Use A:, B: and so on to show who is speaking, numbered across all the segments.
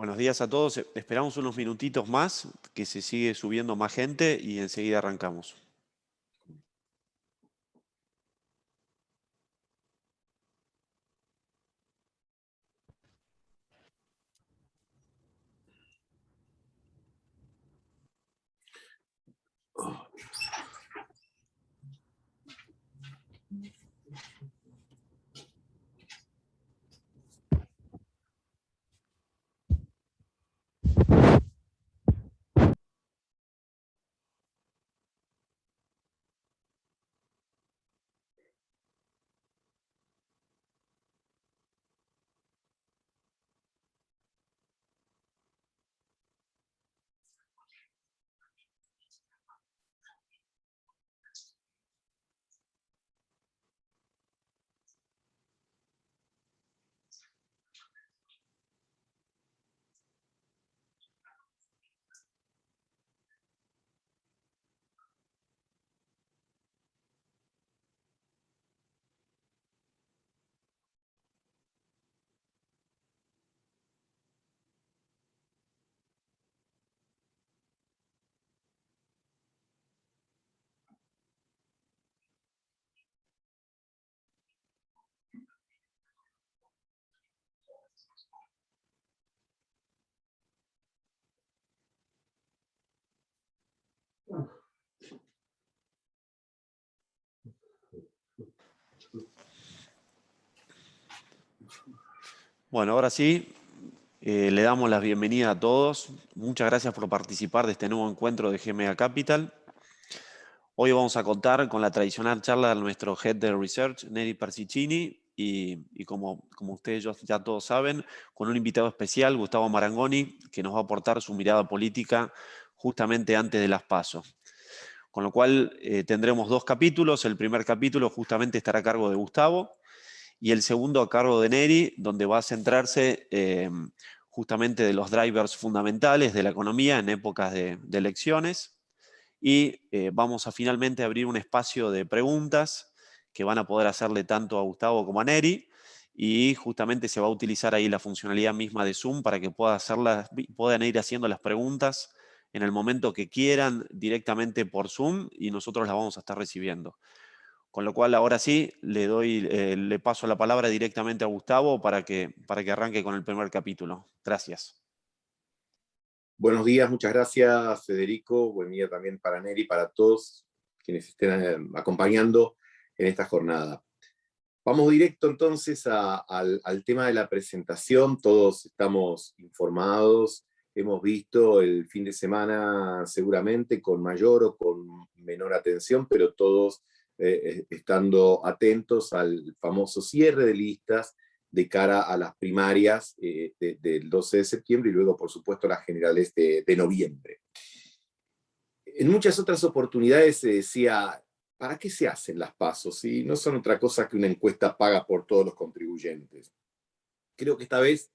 A: Buenos días a todos. Esperamos unos minutitos más, que se sigue subiendo más gente y enseguida arrancamos. Bueno, ahora sí, le damos la bienvenida a todos. Muchas gracias por participar de este nuevo encuentro de GMA Capital. Hoy vamos a contar con la tradicional charla de nuestro Head de Research, Neri Persicini, y como ustedes ya todos saben, con un invitado especial, Gustavo Marangoni, que nos va a aportar su mirada política justamente antes de las PASO. Con lo cual tendremos dos capítulos. El primer capítulo justamente estará a cargo de Gustavo y el segundo a cargo de Neri, donde va a centrarse justamente de los drivers fundamentales de la economía en épocas de elecciones. Y vamos a finalmente abrir un espacio de preguntas que van a poder hacerle tanto a Gustavo como a Neri. Y justamente se va a utilizar ahí la funcionalidad misma de Zoom para que puedan ir haciendo las preguntas en el momento que quieran directamente por Zoom y nosotros las vamos a estar recibiendo. Con lo cual, ahora sí, le paso la palabra directamente a Gustavo para que arranque con el primer capítulo. Gracias.
B: Buenos días, muchas gracias, Federico. Buen día también para Neri, para todos quienes estén acompañando en esta jornada. Vamos directo entonces al tema de la presentación. Todos estamos informados, hemos visto el fin de semana seguramente con mayor o con menor atención, pero todos estando atentos al famoso cierre de listas de cara a las primarias del 12 de septiembre y luego, por supuesto, las generales de noviembre. En muchas otras oportunidades se decía, ¿para qué se hacen las PASO? Si no son otra cosa que una encuesta paga por todos los contribuyentes. Creo que esta vez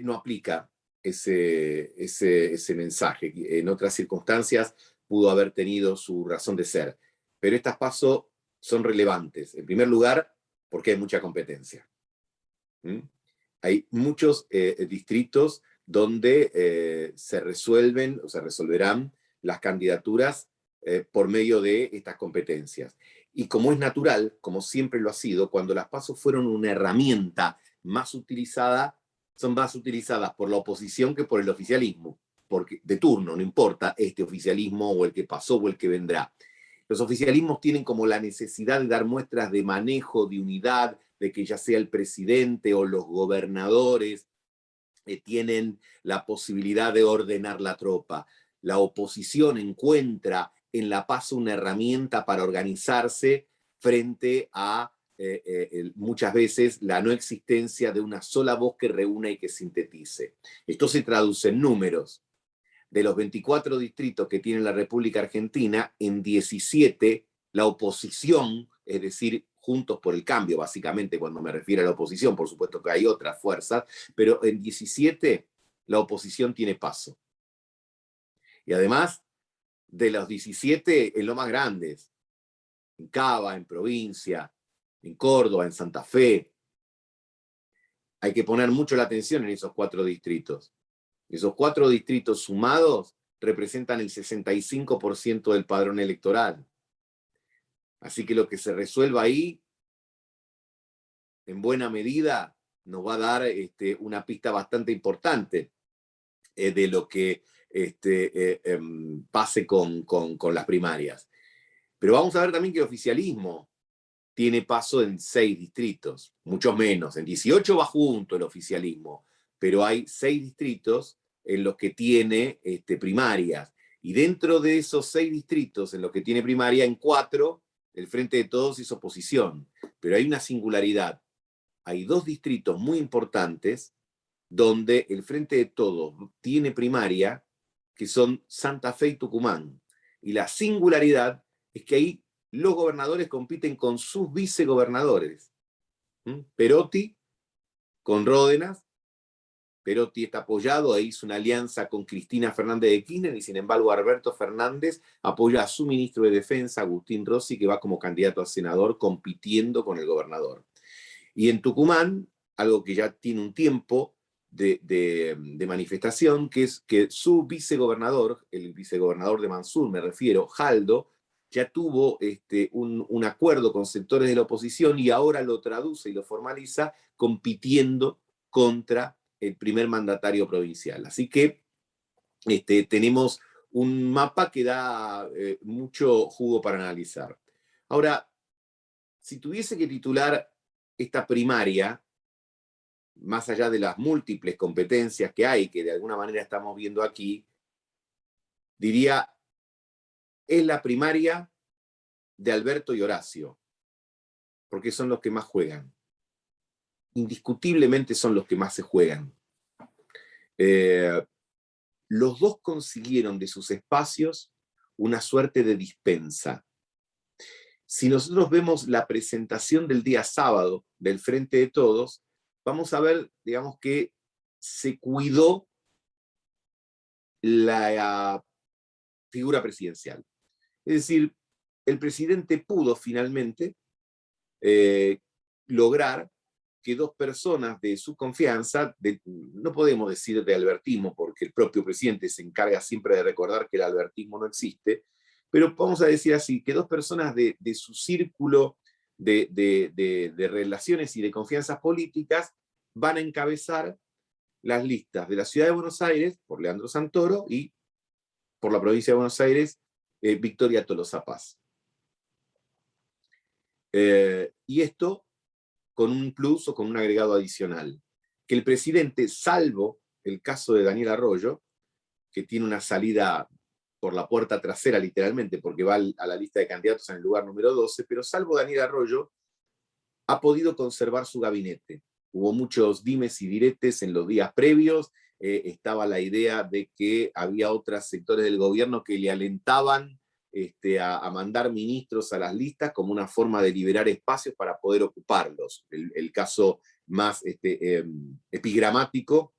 B: no aplica ese mensaje. En otras circunstancias pudo haber tenido su razón de ser. Pero estas PASO son relevantes. En primer lugar, porque hay mucha competencia. Hay muchos distritos donde se resuelven o se resolverán las candidaturas por medio de estas competencias. Y como es natural, como siempre lo ha sido, cuando las PASO fueron una herramienta más utilizada, son más utilizadas por la oposición que por el oficialismo, porque de turno, no importa este oficialismo o el que pasó o el que vendrá. Los oficialismos tienen como la necesidad de dar muestras de manejo, de unidad, de que ya sea el presidente o los gobernadores tienen la posibilidad de ordenar la tropa. La oposición encuentra en la PASO una herramienta para organizarse frente a muchas veces la no existencia de una sola voz que reúna y que sintetice. Esto se traduce en números. De los 24 distritos que tiene la República Argentina, en 17 la oposición, es decir, Juntos por el Cambio, básicamente, cuando me refiero a la oposición, por supuesto que hay otras fuerzas, pero en 17 la oposición tiene paso. Y además, de los 17, en lo más grandes, en Cava, en provincia, en Córdoba, en Santa Fe. Hay que poner mucho la atención en esos 4 distritos. Esos 4 distritos sumados representan el 65% del padrón electoral. Así que lo que se resuelva ahí, en buena medida, nos va a dar una pista bastante importante de lo que pase con las primarias. Pero vamos a ver también que el oficialismo tiene paso en 6 distritos, muchos menos. En 18 va junto el oficialismo, pero hay 6 distritos en los que tiene primarias. Y dentro de esos 6 distritos en los que tiene primaria, en 4, el Frente de Todos es oposición. Pero hay una singularidad. Hay 2 distritos muy importantes donde el Frente de Todos tiene primaria, que son Santa Fe y Tucumán. Y la singularidad es que ahí los gobernadores compiten con sus vicegobernadores. Perotti con Ródenas. Perotti está apoyado, ahí hizo una alianza con Cristina Fernández de Kirchner, y sin embargo Alberto Fernández apoya a su ministro de Defensa, Agustín Rossi, que va como candidato a senador compitiendo con el gobernador. Y en Tucumán, algo que ya tiene un tiempo de manifestación, que es que su vicegobernador, el vicegobernador de Mansur, me refiero, Jaldo, ya tuvo un acuerdo con sectores de la oposición y ahora lo traduce y lo formaliza compitiendo contra el primer mandatario provincial. Así que tenemos un mapa que da mucho jugo para analizar. Ahora, si tuviese que titular esta primaria, más allá de las múltiples competencias que hay, que de alguna manera estamos viendo aquí, diría, es la primaria de Alberto y Horacio, porque son los que más juegan. Indiscutiblemente son los que más se juegan. Los dos consiguieron de sus espacios una suerte de dispensa. Si nosotros vemos la presentación del día sábado del Frente de Todos, vamos a ver, digamos, que se cuidó la figura presidencial. Es decir, el presidente pudo finalmente lograr que 2 personas de su confianza, no podemos decir de albertismo, porque el propio presidente se encarga siempre de recordar que el albertismo no existe, pero vamos a decir así, que 2 personas de su círculo de relaciones y de confianzas políticas van a encabezar las listas de la Ciudad de Buenos Aires, por Leandro Santoro, y por la provincia de Buenos Aires, Victoria Tolosa Paz. Y esto con un plus o con un agregado adicional, que el presidente, salvo el caso de Daniel Arroyo, que tiene una salida por la puerta trasera literalmente, porque va a la lista de candidatos en el lugar número 12, pero salvo Daniel Arroyo, ha podido conservar su gabinete. Hubo muchos dimes y diretes en los días previos, estaba la idea de que había otros sectores del gobierno que le alentaban a mandar ministros a las listas como una forma de liberar espacios para poder ocuparlos. El caso más epigramático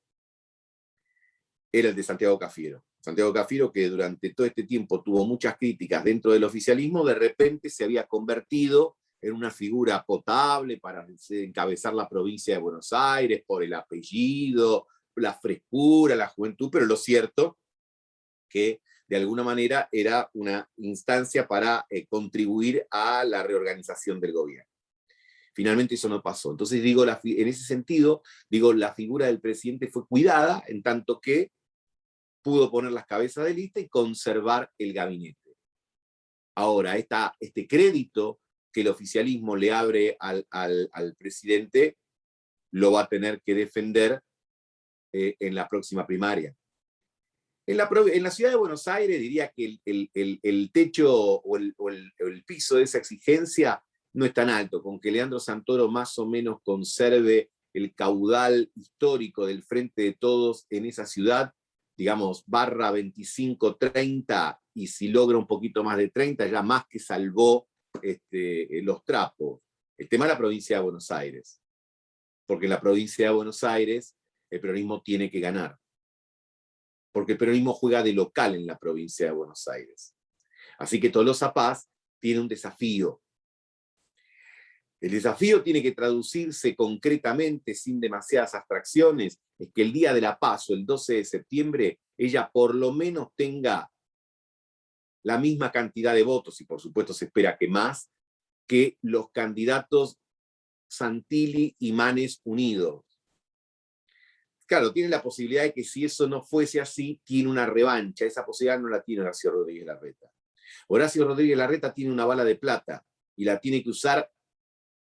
B: era el de Santiago Cafiero. Santiago Cafiero, que durante todo este tiempo tuvo muchas críticas dentro del oficialismo, de repente se había convertido en una figura potable para encabezar la provincia de Buenos Aires por el apellido, la frescura, la juventud, pero lo cierto que de alguna manera era una instancia para contribuir a la reorganización del gobierno. Finalmente eso no pasó. Entonces digo, en ese sentido, digo, la figura del presidente fue cuidada en tanto que pudo poner las cabezas de lista y conservar el gabinete. Ahora, este crédito que el oficialismo le abre al presidente lo va a tener que defender en la próxima primaria. En la ciudad de Buenos Aires diría que el techo o el piso de esa exigencia no es tan alto, con que Leandro Santoro más o menos conserve el caudal histórico del Frente de Todos en esa ciudad, digamos, barra 25, 30, y si logra un poquito más de 30, ya más que salvó los trapos. El tema es la provincia de Buenos Aires, porque en la provincia de Buenos Aires el peronismo tiene que ganar, porque el peronismo juega de local en la provincia de Buenos Aires. Así que Tolosa Paz tiene un desafío. El desafío tiene que traducirse concretamente, sin demasiadas abstracciones, es que el día de la PASO, el 12 de septiembre, ella por lo menos tenga la misma cantidad de votos, y por supuesto se espera que más, que los candidatos Santilli y Manes unidos. Claro, tiene la posibilidad de que si eso no fuese así, tiene una revancha. Esa posibilidad no la tiene Horacio Rodríguez Larreta. Horacio Rodríguez Larreta tiene una bala de plata y la tiene que usar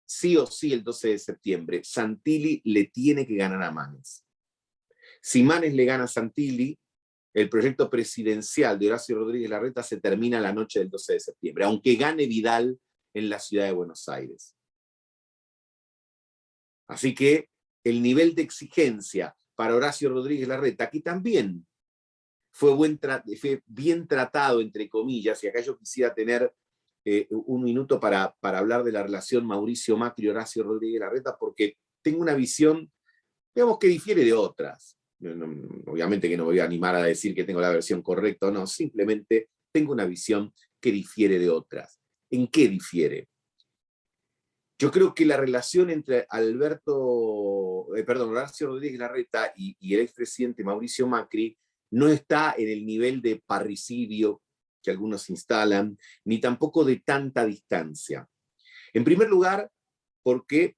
B: sí o sí el 12 de septiembre. Santilli le tiene que ganar a Manes. Si Manes le gana a Santilli, el proyecto presidencial de Horacio Rodríguez Larreta se termina la noche del 12 de septiembre, aunque gane Vidal en la ciudad de Buenos Aires. Así que el nivel de exigencia para Horacio Rodríguez Larreta, que también fue bien tratado, entre comillas, y acá yo quisiera tener un minuto para hablar de la relación Mauricio Macri y Horacio Rodríguez Larreta, porque tengo una visión, digamos, que difiere de otras. Obviamente que no me voy a animar a decir que tengo la versión correcta o no, simplemente tengo una visión que difiere de otras. ¿En qué difiere? Yo creo que la relación entre Horacio Rodríguez Larreta y el expresidente Mauricio Macri no está en el nivel de parricidio que algunos instalan, ni tampoco de tanta distancia. En primer lugar, porque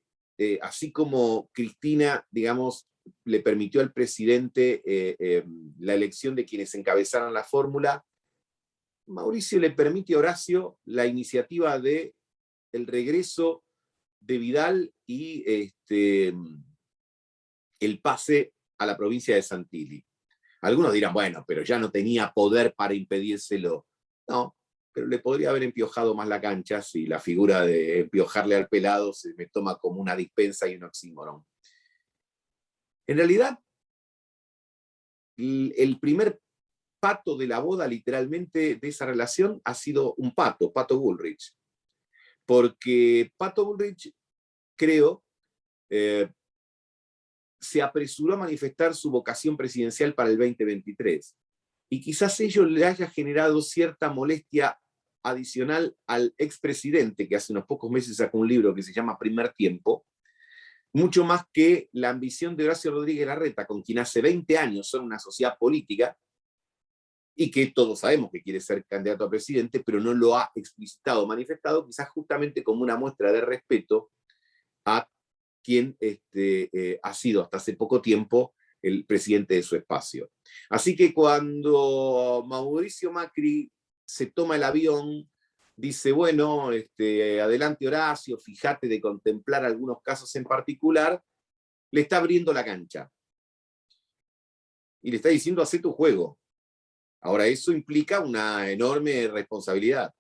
B: así como Cristina, digamos, le permitió al presidente la elección de quienes encabezaran la fórmula, Mauricio le permite a Horacio la iniciativa de el regreso de Vidal y el pase a la provincia de Santilli. Algunos dirán, bueno, pero ya no tenía poder para impedírselo. No, pero le podría haber empiojado más la cancha si la figura de empiojarle al pelado se me toma como una dispensa y un oxímoron. En realidad, el primer pato de la boda, literalmente, de esa relación ha sido un pato, Pato Bullrich. Porque Pato Bullrich, creo, se apresuró a manifestar su vocación presidencial para el 2023. Y quizás ello le haya generado cierta molestia adicional al expresidente, que hace unos pocos meses sacó un libro que se llama Primer Tiempo, mucho más que la ambición de Horacio Rodríguez Larreta, con quien hace 20 años son una sociedad política, y que todos sabemos que quiere ser candidato a presidente, pero no lo ha explicitado o manifestado, quizás justamente como una muestra de respeto a quien ha sido hasta hace poco tiempo el presidente de su espacio. Así que cuando Mauricio Macri se toma el avión, dice, bueno, adelante Horacio, fíjate de contemplar algunos casos en particular, le está abriendo la cancha. Y le está diciendo, hacé tu juego. Ahora, eso implica una enorme responsabilidad,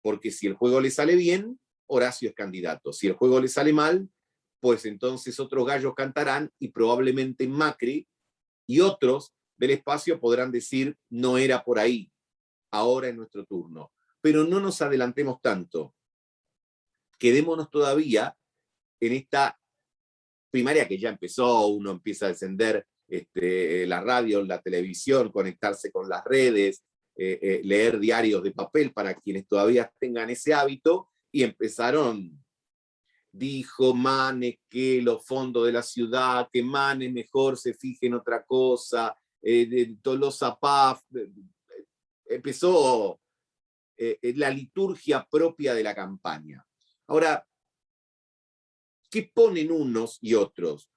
B: porque si el juego le sale bien, Horacio es candidato. Si el juego le sale mal, pues entonces otros gallos cantarán y probablemente Macri y otros del espacio podrán decir, no era por ahí, ahora es nuestro turno. Pero no nos adelantemos tanto. Quedémonos todavía en esta primaria que ya empezó, uno empieza a encender la radio, la televisión, conectarse con las redes, leer diarios de papel para quienes todavía tengan ese hábito, y empezaron, dijo Manes que los fondos de la ciudad, que Manes mejor se fije en otra cosa, Tolosa Paz, empezó la liturgia propia de la campaña. Ahora, ¿qué ponen unos y otros?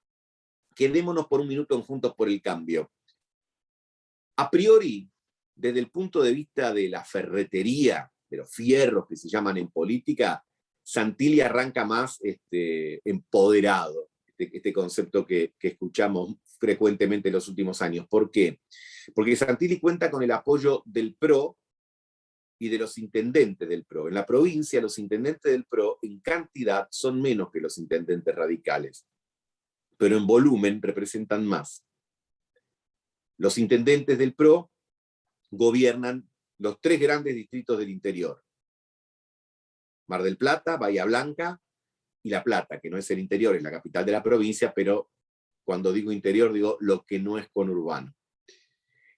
B: Quedémonos por un minuto en Juntos por el Cambio. A priori, desde el punto de vista de la ferretería, de los fierros que se llaman en política, Santilli arranca más empoderado, este concepto que escuchamos frecuentemente en los últimos años. ¿Por qué? Porque Santilli cuenta con el apoyo del PRO y de los intendentes del PRO. En la provincia, los intendentes del PRO en cantidad son menos que los intendentes radicales, pero en volumen representan más. Los intendentes del PRO gobiernan los 3 grandes distritos del interior: Mar del Plata, Bahía Blanca y La Plata, que no es el interior, es la capital de la provincia, pero cuando digo interior digo lo que no es conurbano.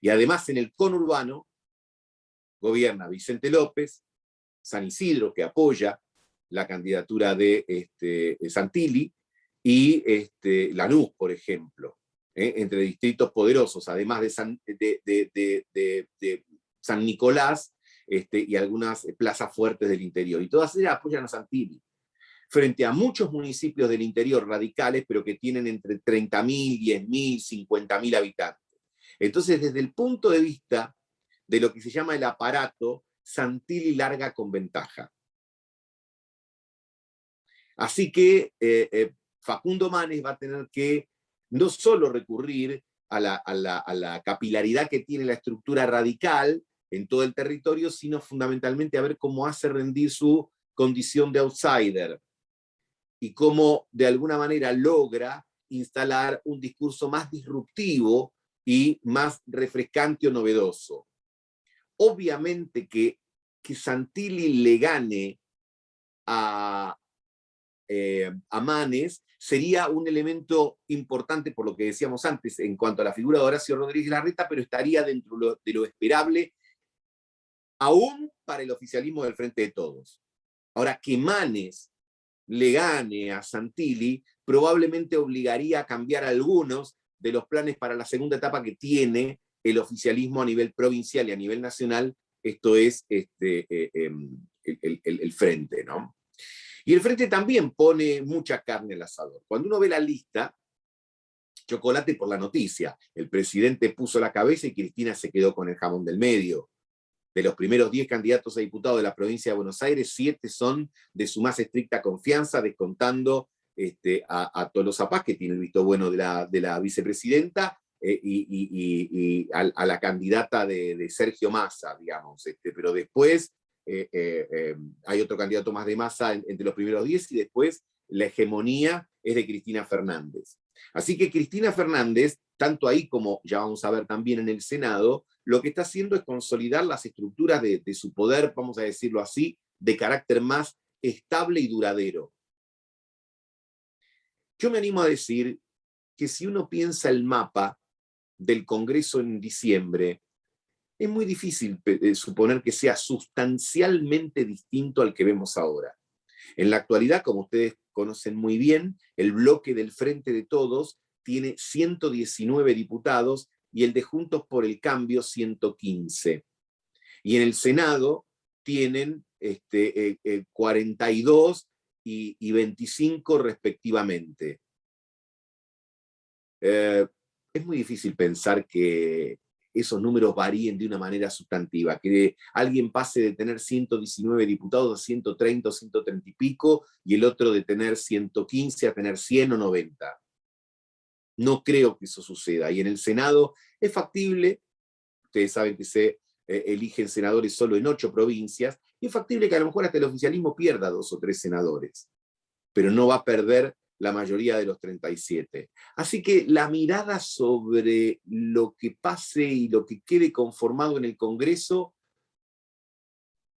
B: Y además en el conurbano gobierna Vicente López, San Isidro, que apoya la candidatura de Santilli y Lanús, por ejemplo, entre distritos poderosos, además de San Nicolás y algunas plazas fuertes del interior. Y todas ellas apoyan a Santilli, frente a muchos municipios del interior radicales, pero que tienen entre 30.000, 10.000, 50.000 habitantes. Entonces, desde el punto de vista de lo que se llama el aparato, Santilli larga con ventaja. Así que Facundo Manes va a tener que no solo recurrir a la capilaridad que tiene la estructura radical en todo el territorio, sino fundamentalmente a ver cómo hace rendir su condición de outsider y cómo de alguna manera logra instalar un discurso más disruptivo y más refrescante o novedoso. Obviamente que Santilli le gane a Manes sería un elemento importante, por lo que decíamos antes, en cuanto a la figura de Horacio Rodríguez Larreta, pero estaría dentro de lo esperable aún para el oficialismo del Frente de Todos. Ahora, que Manes le gane a Santilli probablemente obligaría a cambiar algunos de los planes para la segunda etapa que tiene el oficialismo a nivel provincial y a nivel nacional, esto es el Frente, ¿no? Y el Frente también pone mucha carne al asador. Cuando uno ve la lista, chocolate por la noticia. El presidente puso la cabeza y Cristina se quedó con el jamón del medio. De los primeros 10 candidatos a diputados de la provincia de Buenos Aires, 7 son de su más estricta confianza, descontando a Tolosa Paz, que tiene el visto bueno de la vicepresidenta, y a la candidata de Sergio Massa, digamos. Pero después hay otro candidato más de Massa entre los primeros 10 y después la hegemonía es de Cristina Fernández. Así que Cristina Fernández, tanto ahí como ya vamos a ver también en el Senado, lo que está haciendo es consolidar las estructuras de su poder, vamos a decirlo así, de carácter más estable y duradero. Yo me animo a decir que si uno piensa el mapa del Congreso en diciembre, es muy difícil suponer que sea sustancialmente distinto al que vemos ahora. En la actualidad, como ustedes conocen muy bien, el bloque del Frente de Todos tiene 119 diputados y el de Juntos por el Cambio 115. Y en el Senado tienen 42 y 25 respectivamente. Es muy difícil pensar que esos números varíen de una manera sustantiva, que alguien pase de tener 119 diputados a 130 o 130 y pico, y el otro de tener 115 a tener 100 o 90. No creo que eso suceda. Y en el Senado es factible, ustedes saben que se eligen senadores solo en 8 provincias, y es factible que a lo mejor hasta el oficialismo pierda 2 o 3 senadores, pero no va a perder la mayoría de los 37. Así que la mirada sobre lo que pase y lo que quede conformado en el Congreso,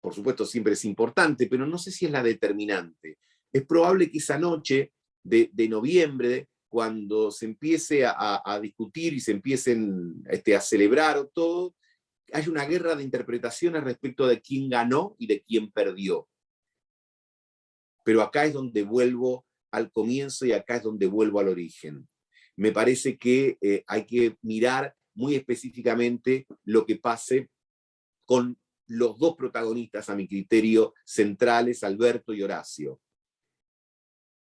B: por supuesto siempre es importante, pero no sé si es la determinante. Es probable que esa noche de noviembre, cuando se empiece a discutir y se empiecen a celebrar todo, hay una guerra de interpretaciones respecto de quién ganó y de quién perdió. Pero acá es donde vuelvo al comienzo y acá es donde vuelvo al origen. Me parece que hay que mirar muy específicamente lo que pase con los dos protagonistas, a mi criterio, centrales, Alberto y Horacio.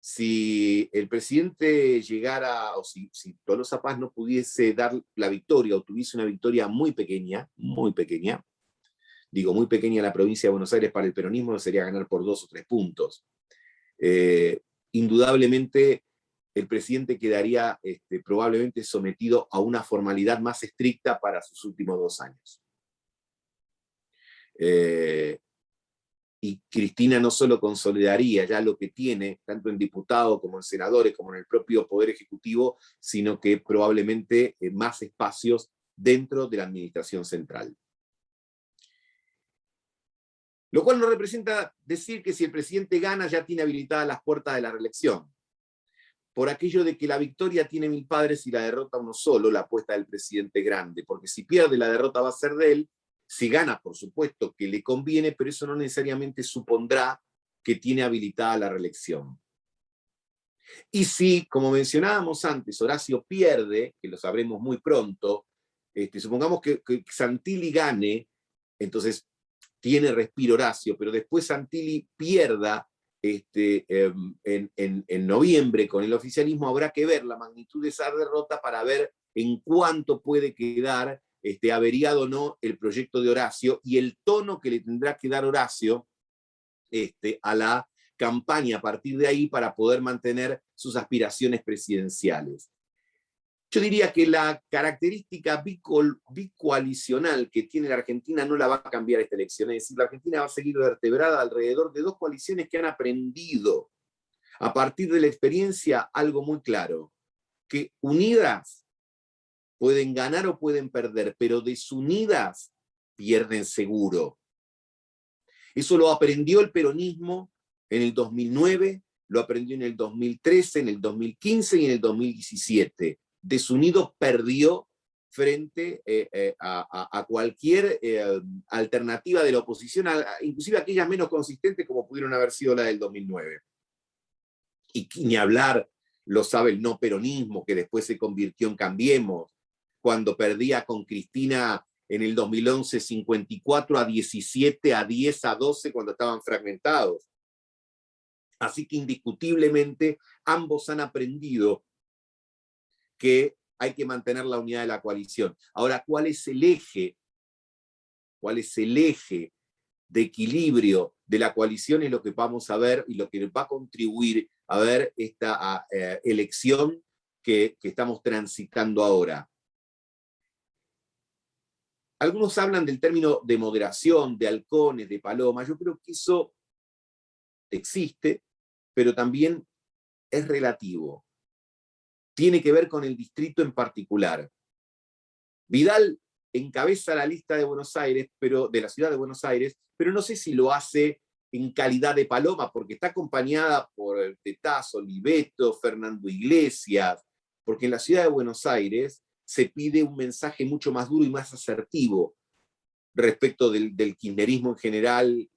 B: Si el presidente llegara, o si Tolosa Paz no pudiese dar la victoria, o tuviese una victoria muy pequeña, digo muy pequeña en la provincia de Buenos Aires para el peronismo, sería ganar por 2 o 3 puntos. Indudablemente el presidente quedaría probablemente sometido a una formalidad más estricta para sus últimos 2 años. Y Cristina no solo consolidaría ya lo que tiene, tanto en diputados como en senadores, como en el propio Poder Ejecutivo, sino que probablemente más espacios dentro de la administración central. Lo cual no representa decir que si el presidente gana ya tiene habilitadas las puertas de la reelección. Por aquello de que la victoria tiene 1000 padres y la derrota uno solo, la apuesta del presidente grande, porque si pierde la derrota va a ser de él, si gana por supuesto que le conviene, pero eso no necesariamente supondrá que tiene habilitada la reelección. Y si, como mencionábamos antes, Horacio pierde, que lo sabremos muy pronto, supongamos que Santilli gane, entonces tiene respiro Horacio, pero después Santilli pierda en noviembre con el oficialismo, habrá que ver la magnitud de esa derrota para ver en cuánto puede quedar averiado o no el proyecto de Horacio y el tono que le tendrá que dar Horacio a la campaña a partir de ahí para poder mantener sus aspiraciones presidenciales. Yo diría que la característica bicoalicional que tiene la Argentina no la va a cambiar esta elección. Es decir, la Argentina va a seguir vertebrada alrededor de dos coaliciones que han aprendido a partir de la experiencia algo muy claro, que unidas pueden ganar o pueden perder, pero desunidas pierden seguro. Eso lo aprendió el peronismo en el 2009, lo aprendió en el 2013, en el 2015 y en el 2017. Desunido perdió frente a cualquier alternativa de la oposición, inclusive aquellas menos consistentes como pudieron haber sido la del 2009. Y ni hablar, lo sabe el no peronismo, que después se convirtió en Cambiemos, cuando perdía con Cristina en el 2011 54 a 17, a 10, a 12, cuando estaban fragmentados. Así que indiscutiblemente ambos han aprendido que hay que mantener la unidad de la coalición. Ahora, ¿cuál es el eje? ¿Cuál es el eje de equilibrio de la coalición? Es lo que vamos a ver y lo que va a contribuir a ver esta elección que estamos transitando ahora. Algunos hablan del término de moderación, de halcones, de paloma. Yo creo que eso existe, pero también es relativo. Tiene que ver con el distrito en particular. Vidal encabeza la lista de Buenos Aires, de la ciudad de Buenos Aires, pero no sé si lo hace en calidad de paloma, porque está acompañada por Tetazo, Oliveto, Fernando Iglesias, porque en la ciudad de Buenos Aires se pide un mensaje mucho más duro y más asertivo respecto del kirchnerismo en general,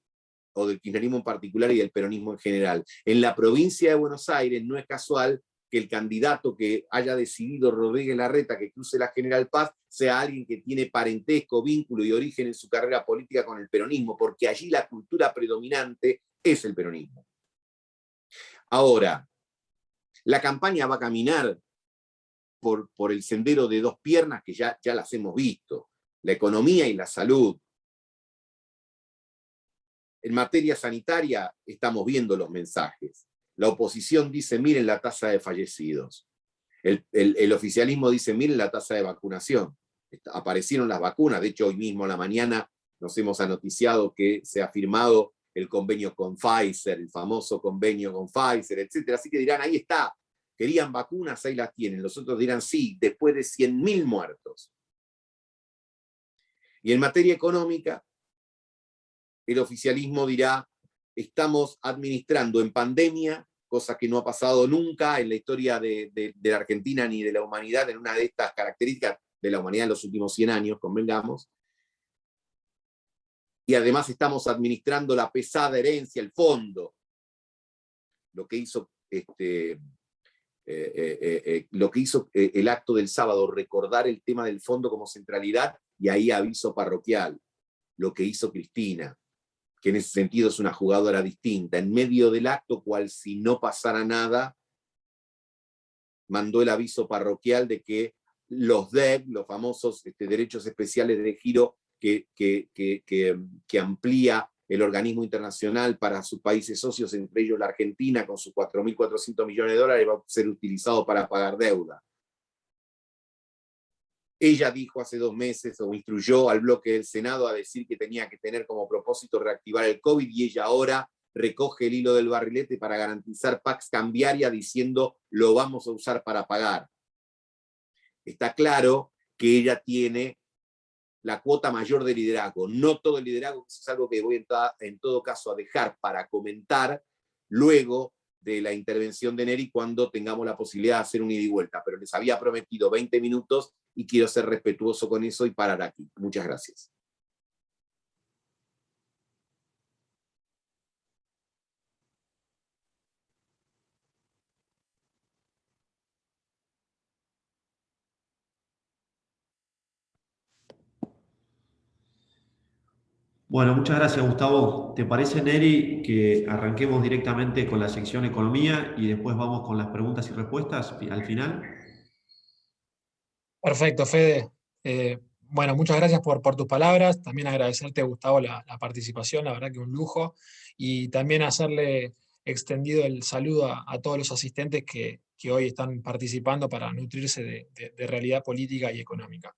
B: o del kirchnerismo en particular y del peronismo en general. En la provincia de Buenos Aires no es casual que el candidato que haya decidido Rodríguez Larreta que cruce la General Paz sea alguien que tiene parentesco, vínculo y origen en su carrera política con el peronismo, porque allí la cultura predominante es el peronismo. Ahora, la campaña va a caminar por el sendero de dos piernas que ya las hemos visto, la economía y la salud. En materia sanitaria estamos viendo los mensajes. La oposición dice, miren la tasa de fallecidos. El oficialismo dice, miren la tasa de vacunación. Aparecieron las vacunas. De hecho, hoy mismo a la mañana nos hemos anoticiado que se ha firmado el convenio con Pfizer, el famoso convenio con Pfizer, etc. Así que dirán, ahí está. Querían vacunas, ahí las tienen. Los otros dirán, sí, después de 100.000 muertos. Y en materia económica, el oficialismo dirá, estamos administrando en pandemia, cosa que no ha pasado nunca en la historia de la Argentina ni de la humanidad, en una de estas características de la humanidad en los últimos 100 años, convengamos. Y además estamos administrando la pesada herencia, el fondo, lo que hizo el acto del sábado, recordar el tema del fondo como centralidad, y ahí aviso parroquial, lo que hizo Cristina, que en ese sentido es una jugadora distinta. En medio del acto, cual si no pasara nada, mandó el aviso parroquial de que los DEG, los famosos derechos especiales de giro que amplía el organismo internacional para sus países socios, entre ellos la Argentina, con sus 4.400 millones de dólares, va a ser utilizado para pagar deuda. Ella dijo hace 2 meses, o instruyó al bloque del Senado a decir que tenía que tener como propósito reactivar el COVID, y ella ahora recoge el hilo del barrilete para garantizar pax cambiaria diciendo lo vamos a usar para pagar. Está claro que ella tiene la cuota mayor de liderazgo. No todo el liderazgo, eso es algo que voy en todo caso a dejar para comentar luego de la intervención de Neri cuando tengamos la posibilidad de hacer un ida y vuelta. Pero les había prometido 20 minutos y quiero ser respetuoso con eso y parar aquí. Muchas gracias.
A: Bueno, muchas gracias, Gustavo. ¿Te parece, Neri, que arranquemos directamente con la sección Economía y después vamos con las preguntas y respuestas al final?
C: Perfecto, Fede. Bueno, muchas gracias por tus palabras. También agradecerte, Gustavo, la participación, la verdad que un lujo. Y también hacerle extendido el saludo a todos los asistentes que hoy están participando para nutrirse de realidad política y económica.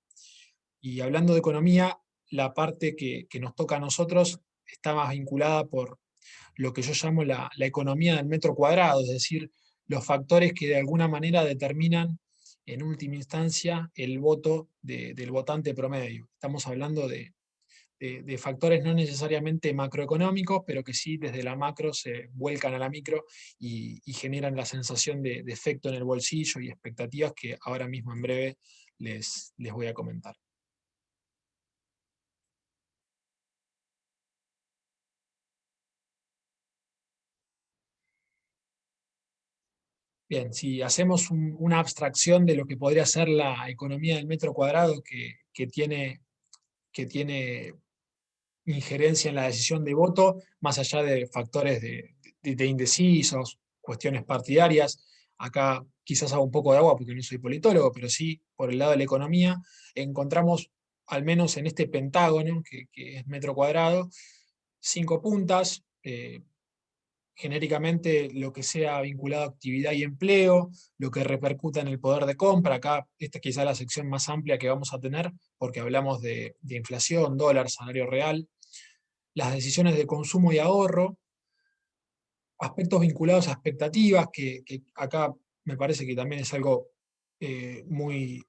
C: Y hablando de economía, la parte que nos toca a nosotros está más vinculada por lo que yo llamo la economía del metro cuadrado, es decir, los factores que de alguna manera determinan en última instancia el voto del votante promedio. Estamos hablando de factores no necesariamente macroeconómicos, pero que sí desde la macro se vuelcan a la micro y generan la sensación de efecto en el bolsillo y expectativas que ahora mismo en breve les voy a comentar. Bien, si hacemos una abstracción de lo que podría ser la economía del metro cuadrado que tiene injerencia en la decisión de voto, más allá de factores de indecisos, cuestiones partidarias. Acá quizás hago un poco de agua porque no soy politólogo, pero sí, por el lado de la economía, encontramos, al menos en este pentágono, que es metro cuadrado, 5 puntas. Genéricamente lo que sea vinculado a actividad y empleo, lo que repercuta en el poder de compra. Acá esta es quizá la sección más amplia que vamos a tener, porque hablamos de inflación, dólar, salario real, las decisiones de consumo y ahorro, aspectos vinculados a expectativas, que acá me parece que también es algo muy,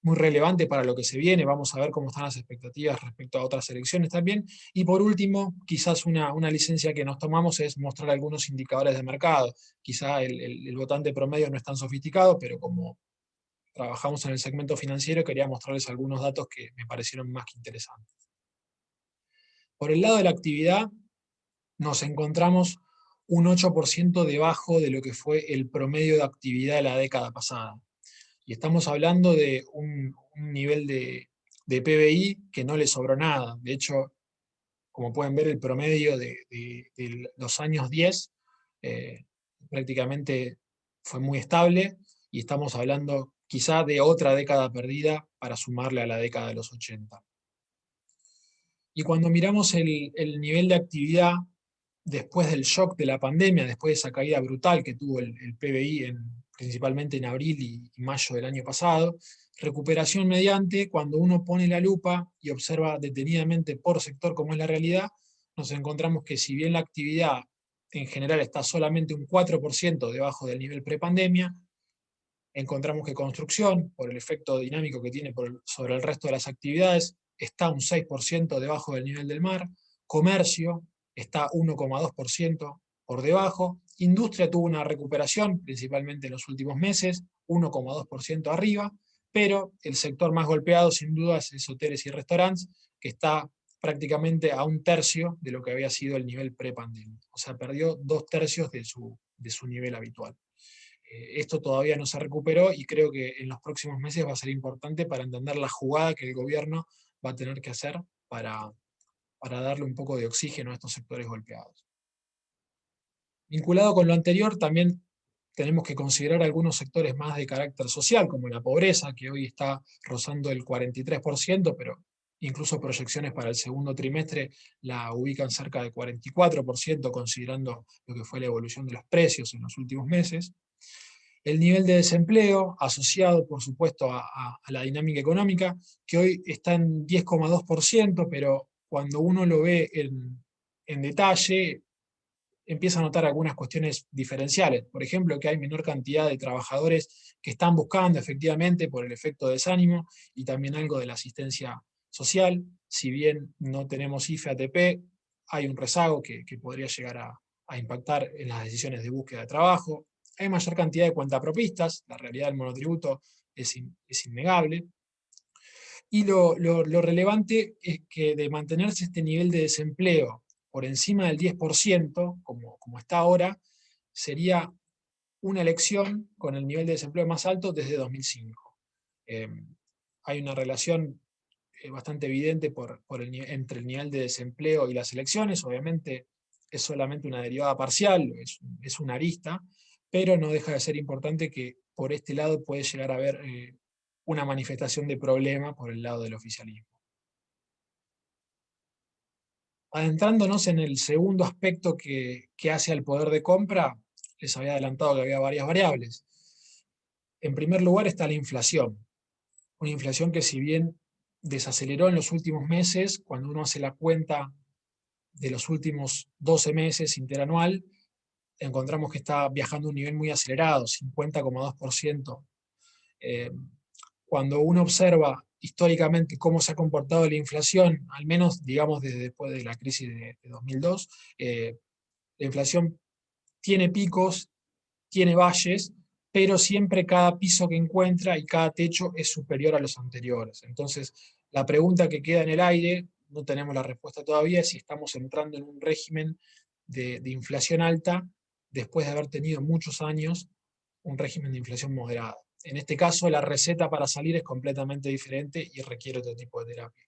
C: muy relevante para lo que se viene. Vamos a ver cómo están las expectativas respecto a otras elecciones también. Y por último, quizás una licencia que nos tomamos es mostrar algunos indicadores de mercado. Quizá el votante promedio no es tan sofisticado, pero como trabajamos en el segmento financiero, quería mostrarles algunos datos que me parecieron más que interesantes. Por el lado de la actividad, nos encontramos un 8% debajo de lo que fue el promedio de actividad de la década pasada. Y estamos hablando de un nivel de PBI que no le sobró nada. De hecho, como pueden ver, el promedio de los años 10 eh, prácticamente fue muy estable y estamos hablando quizá de otra década perdida para sumarle a la década de los 80. Y cuando miramos el nivel de actividad después del shock de la pandemia, después de esa caída brutal que tuvo el PBI principalmente en abril y mayo del año pasado, recuperación mediante, cuando uno pone la lupa y observa detenidamente por sector cómo es la realidad, nos encontramos que si bien la actividad en general está solamente un 4% debajo del nivel prepandemia, encontramos que construcción, por el efecto dinámico que tiene sobre el resto de las actividades, está un 6% debajo del nivel del mar, comercio está 1,2% por debajo, industria tuvo una recuperación, principalmente en los últimos meses, 1,2% arriba, pero el sector más golpeado sin duda es hoteles y restaurantes, que está prácticamente a 1/3 de lo que había sido el nivel prepandemia. O sea, perdió 2/3 de su nivel habitual. Esto todavía no se recuperó y creo que en los próximos meses va a ser importante para entender la jugada que el gobierno va a tener que hacer para darle un poco de oxígeno a estos sectores golpeados. Vinculado con lo anterior, también tenemos que considerar algunos sectores más de carácter social, como la pobreza, que hoy está rozando el 43%, pero incluso proyecciones para el segundo trimestre la ubican cerca de 44%, considerando lo que fue la evolución de los precios en los últimos meses. El nivel de desempleo, asociado por supuesto a la dinámica económica, que hoy está en 10,2%, pero cuando uno lo ve en detalle, empieza a notar algunas cuestiones diferenciales. Por ejemplo, que hay menor cantidad de trabajadores que están buscando efectivamente por el efecto de desánimo y también algo de la asistencia social. Si bien no tenemos IFE ATP, hay un rezago que podría llegar a impactar en las decisiones de búsqueda de trabajo. Hay mayor cantidad de cuentapropistas, la realidad del monotributo es innegable. Y lo relevante es que de mantenerse este nivel de desempleo por encima del 10%, como está ahora, sería una elección con el nivel de desempleo más alto desde 2005. Hay una relación bastante evidente entre el nivel de desempleo y las elecciones. Obviamente es solamente una derivada parcial, es una arista, pero no deja de ser importante que por este lado puede llegar a haber una manifestación de problema por el lado del oficialismo. Adentrándonos en el segundo aspecto que hace al poder de compra, les había adelantado que había varias variables. En primer lugar está la inflación. Una inflación que, si bien desaceleró en los últimos meses, cuando uno hace la cuenta de los últimos 12 meses interanual, encontramos que está viajando a un nivel muy acelerado, 50,2%. Cuando uno observa históricamente cómo se ha comportado la inflación, al menos digamos desde después de la crisis de 2002, la inflación tiene picos, tiene valles, pero siempre cada piso que encuentra y cada techo es superior a los anteriores. Entonces, la pregunta que queda en el aire, no tenemos la respuesta todavía, es si estamos entrando en un régimen de inflación alta después de haber tenido muchos años un régimen de inflación moderada. En este caso, la receta para salir es completamente diferente y requiere otro tipo de terapia.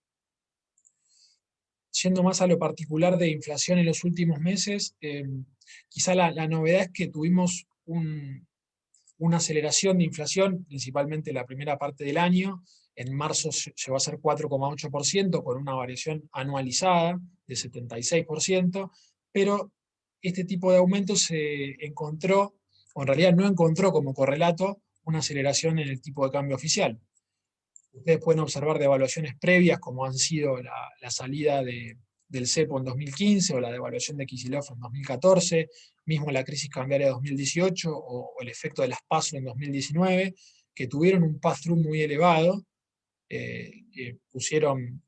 C: Yendo más a lo particular de inflación en los últimos meses, quizá la novedad es que tuvimos una aceleración de inflación, principalmente la primera parte del año. En marzo llegó a ser 4,8%, con una variación anualizada de 76%, pero este tipo de aumento se encontró, o en realidad no encontró como correlato, una aceleración en el tipo de cambio oficial. Ustedes pueden observar devaluaciones previas, como han sido la salida del cepo en 2015 o la devaluación de Kicillof en 2014, mismo la crisis cambiaria de 2018 o el efecto de las PASO en 2019, que tuvieron un pass-through muy elevado, que pusieron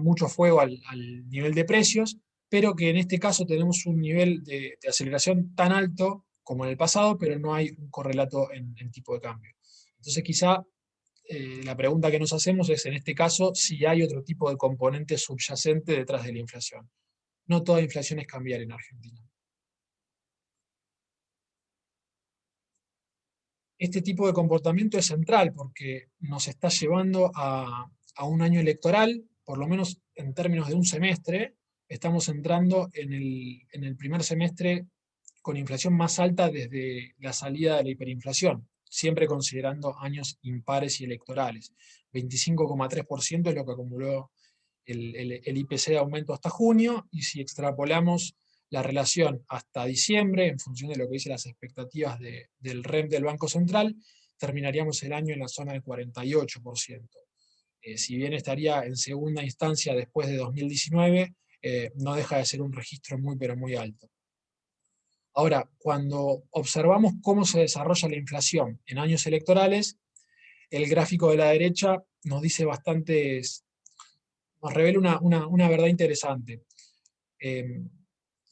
C: mucho fuego al nivel de precios, pero que en este caso tenemos un nivel de aceleración tan alto como en el pasado, pero no hay un correlato en tipo de cambio. Entonces quizá la pregunta que nos hacemos es, en este caso, si hay otro tipo de componente subyacente detrás de la inflación. No toda inflación es cambiar en Argentina. Este tipo de comportamiento es central porque nos está llevando a un año electoral, por lo menos en términos de un semestre. Estamos entrando en el primer semestre con inflación más alta desde la salida de la hiperinflación, siempre considerando años impares y electorales. 25,3% es lo que acumuló el IPC de aumento hasta junio, y si extrapolamos la relación hasta diciembre, en función de lo que dicen las expectativas del REP del Banco Central, terminaríamos el año en la zona del 48%. Si bien estaría en segunda instancia después de 2019, no deja de ser un registro muy, pero muy alto. Ahora, cuando observamos cómo se desarrolla la inflación en años electorales, el gráfico de la derecha nos dice nos revela una verdad interesante.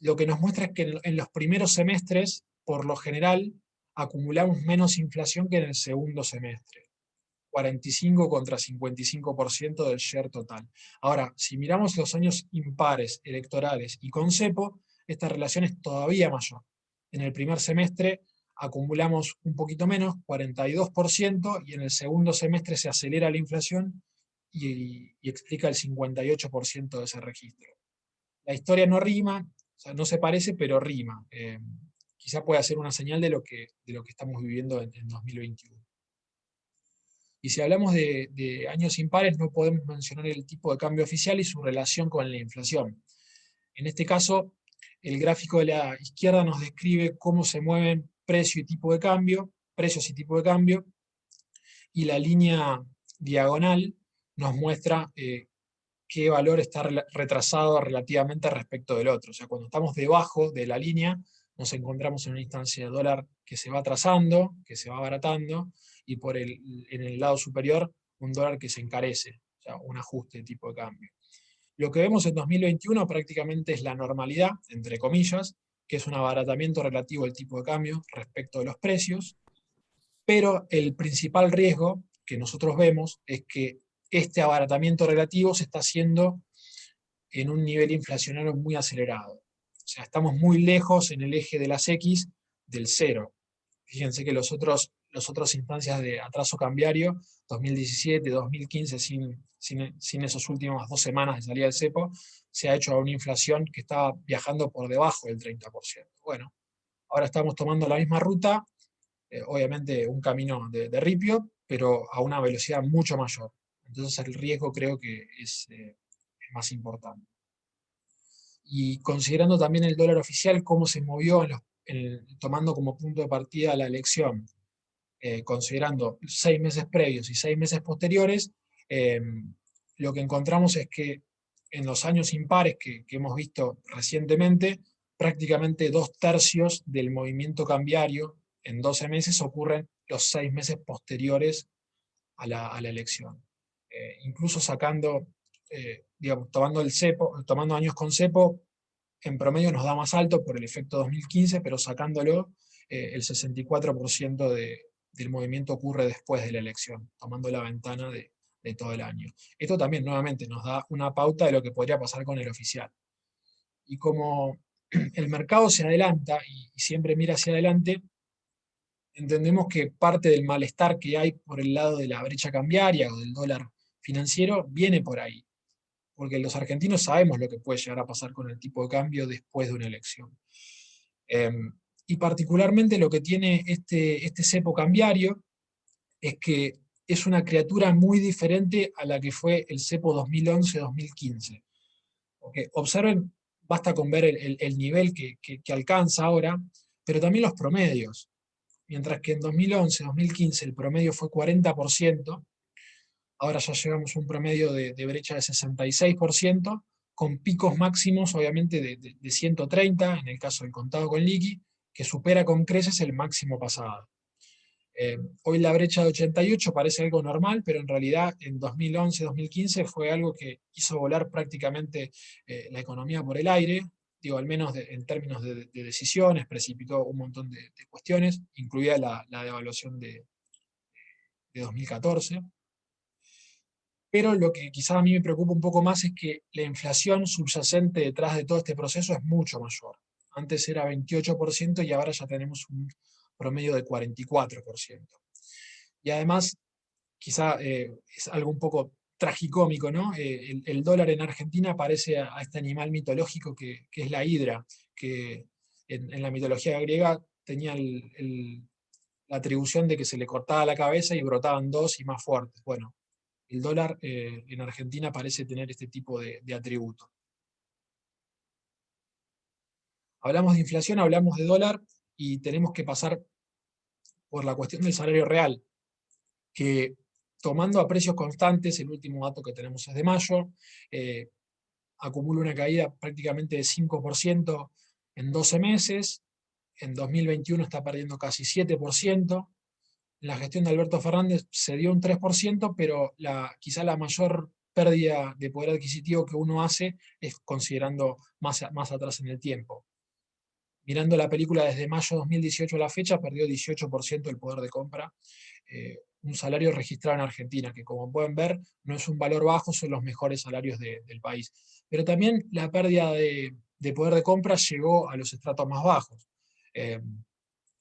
C: Lo que nos muestra es que en los primeros semestres, por lo general, acumulamos menos inflación que en el segundo semestre. 45 contra 55% del share total. Ahora, si miramos los años impares electorales y con cepo, esta relación es todavía mayor. En el primer semestre acumulamos un poquito menos, 42%, y en el segundo semestre se acelera la inflación y explica el 58% de ese registro. La historia no rima, o sea, no se parece, pero rima. Quizá pueda ser una señal de lo que estamos viviendo en 2021. Y si hablamos de años impares, no podemos mencionar el tipo de cambio oficial y su relación con la inflación. En este caso, el gráfico de la izquierda nos describe cómo se mueven precios y tipo de cambio, y la línea diagonal nos muestra qué valor está retrasado relativamente respecto del otro. O sea, cuando estamos debajo de la línea, nos encontramos en una instancia de dólar que se va atrasando, que se va abaratando, y en el lado superior, un dólar que se encarece, o sea, un ajuste de tipo de cambio. Lo que vemos en 2021 prácticamente es la normalidad, entre comillas, que es un abaratamiento relativo del tipo de cambio respecto de los precios, pero el principal riesgo que nosotros vemos es que este abaratamiento relativo se está haciendo en un nivel inflacionario muy acelerado. O sea, estamos muy lejos en el eje de las X del cero. Fíjense que los otros las otras instancias de atraso cambiario, 2017, 2015, sin esas últimas 2 semanas de salida del cepo, se ha hecho a una inflación que estaba viajando por debajo del 30%. Bueno, ahora estamos tomando la misma ruta, obviamente un camino de ripio, pero a una velocidad mucho mayor. Entonces el riesgo creo que es más importante. Y considerando también el dólar oficial, cómo se movió tomando como punto de partida la elección, considerando 6 meses previos y 6 meses posteriores, lo que encontramos es que en los años impares que hemos visto recientemente, prácticamente 2/3 del movimiento cambiario en 12 meses ocurren los 6 meses posteriores a la elección. Incluso sacando, digamos, tomando años con cepo, en promedio nos da más alto por el efecto 2015, pero sacándolo, el 64% del movimiento ocurre después de la elección, tomando la ventana de todo el año. Esto también, nuevamente, nos da una pauta de lo que podría pasar con el oficial. Y como el mercado se adelanta y siempre mira hacia adelante, entendemos que parte del malestar que hay por el lado de la brecha cambiaria o del dólar financiero viene por ahí, porque los argentinos sabemos lo que puede llegar a pasar con el tipo de cambio después de una elección. Y particularmente lo que tiene este cepo cambiario es que es una criatura muy diferente a la que fue el cepo 2011-2015. Porque observen, basta con ver el nivel que alcanza ahora, pero también los promedios. Mientras que en 2011-2015 el promedio fue 40%, ahora ya llegamos a un promedio de brecha de 66%, con picos máximos obviamente de 130, en el caso del contado con liqui, que supera con creces el máximo pasado. Hoy la brecha de 88 parece algo normal, pero en realidad en 2011-2015 fue algo que hizo volar prácticamente la economía por el aire, digo, al menos en términos de decisiones, precipitó un montón de cuestiones, incluida la devaluación de 2014. Pero lo que quizás a mí me preocupa un poco más es que la inflación subyacente detrás de todo este proceso es mucho mayor. Antes era 28% y ahora ya tenemos un promedio de 44%. Y además, quizá es algo un poco tragicómico, ¿no? El dólar en Argentina parece a este animal mitológico que es la hidra, que en la mitología griega tenía la atribución de que se le cortaba la cabeza y brotaban dos y más fuertes. Bueno, el dólar en Argentina parece tener este tipo de atributo. Hablamos de inflación, hablamos de dólar y tenemos que pasar por la cuestión del salario real, que tomando a precios constantes, el último dato que tenemos es de mayo, acumula una caída prácticamente de 5% en 12 meses, en 2021 está perdiendo casi 7%, en la gestión de Alberto Fernández se dio un 3%, pero quizá la mayor pérdida de poder adquisitivo que uno hace es considerando más atrás en el tiempo. Mirando la película desde mayo de 2018 a la fecha, perdió 18% del poder de compra. Un salario registrado en Argentina, que como pueden ver, no es un valor bajo, son los mejores salarios del país. Pero también la pérdida de poder de compra llegó a los estratos más bajos.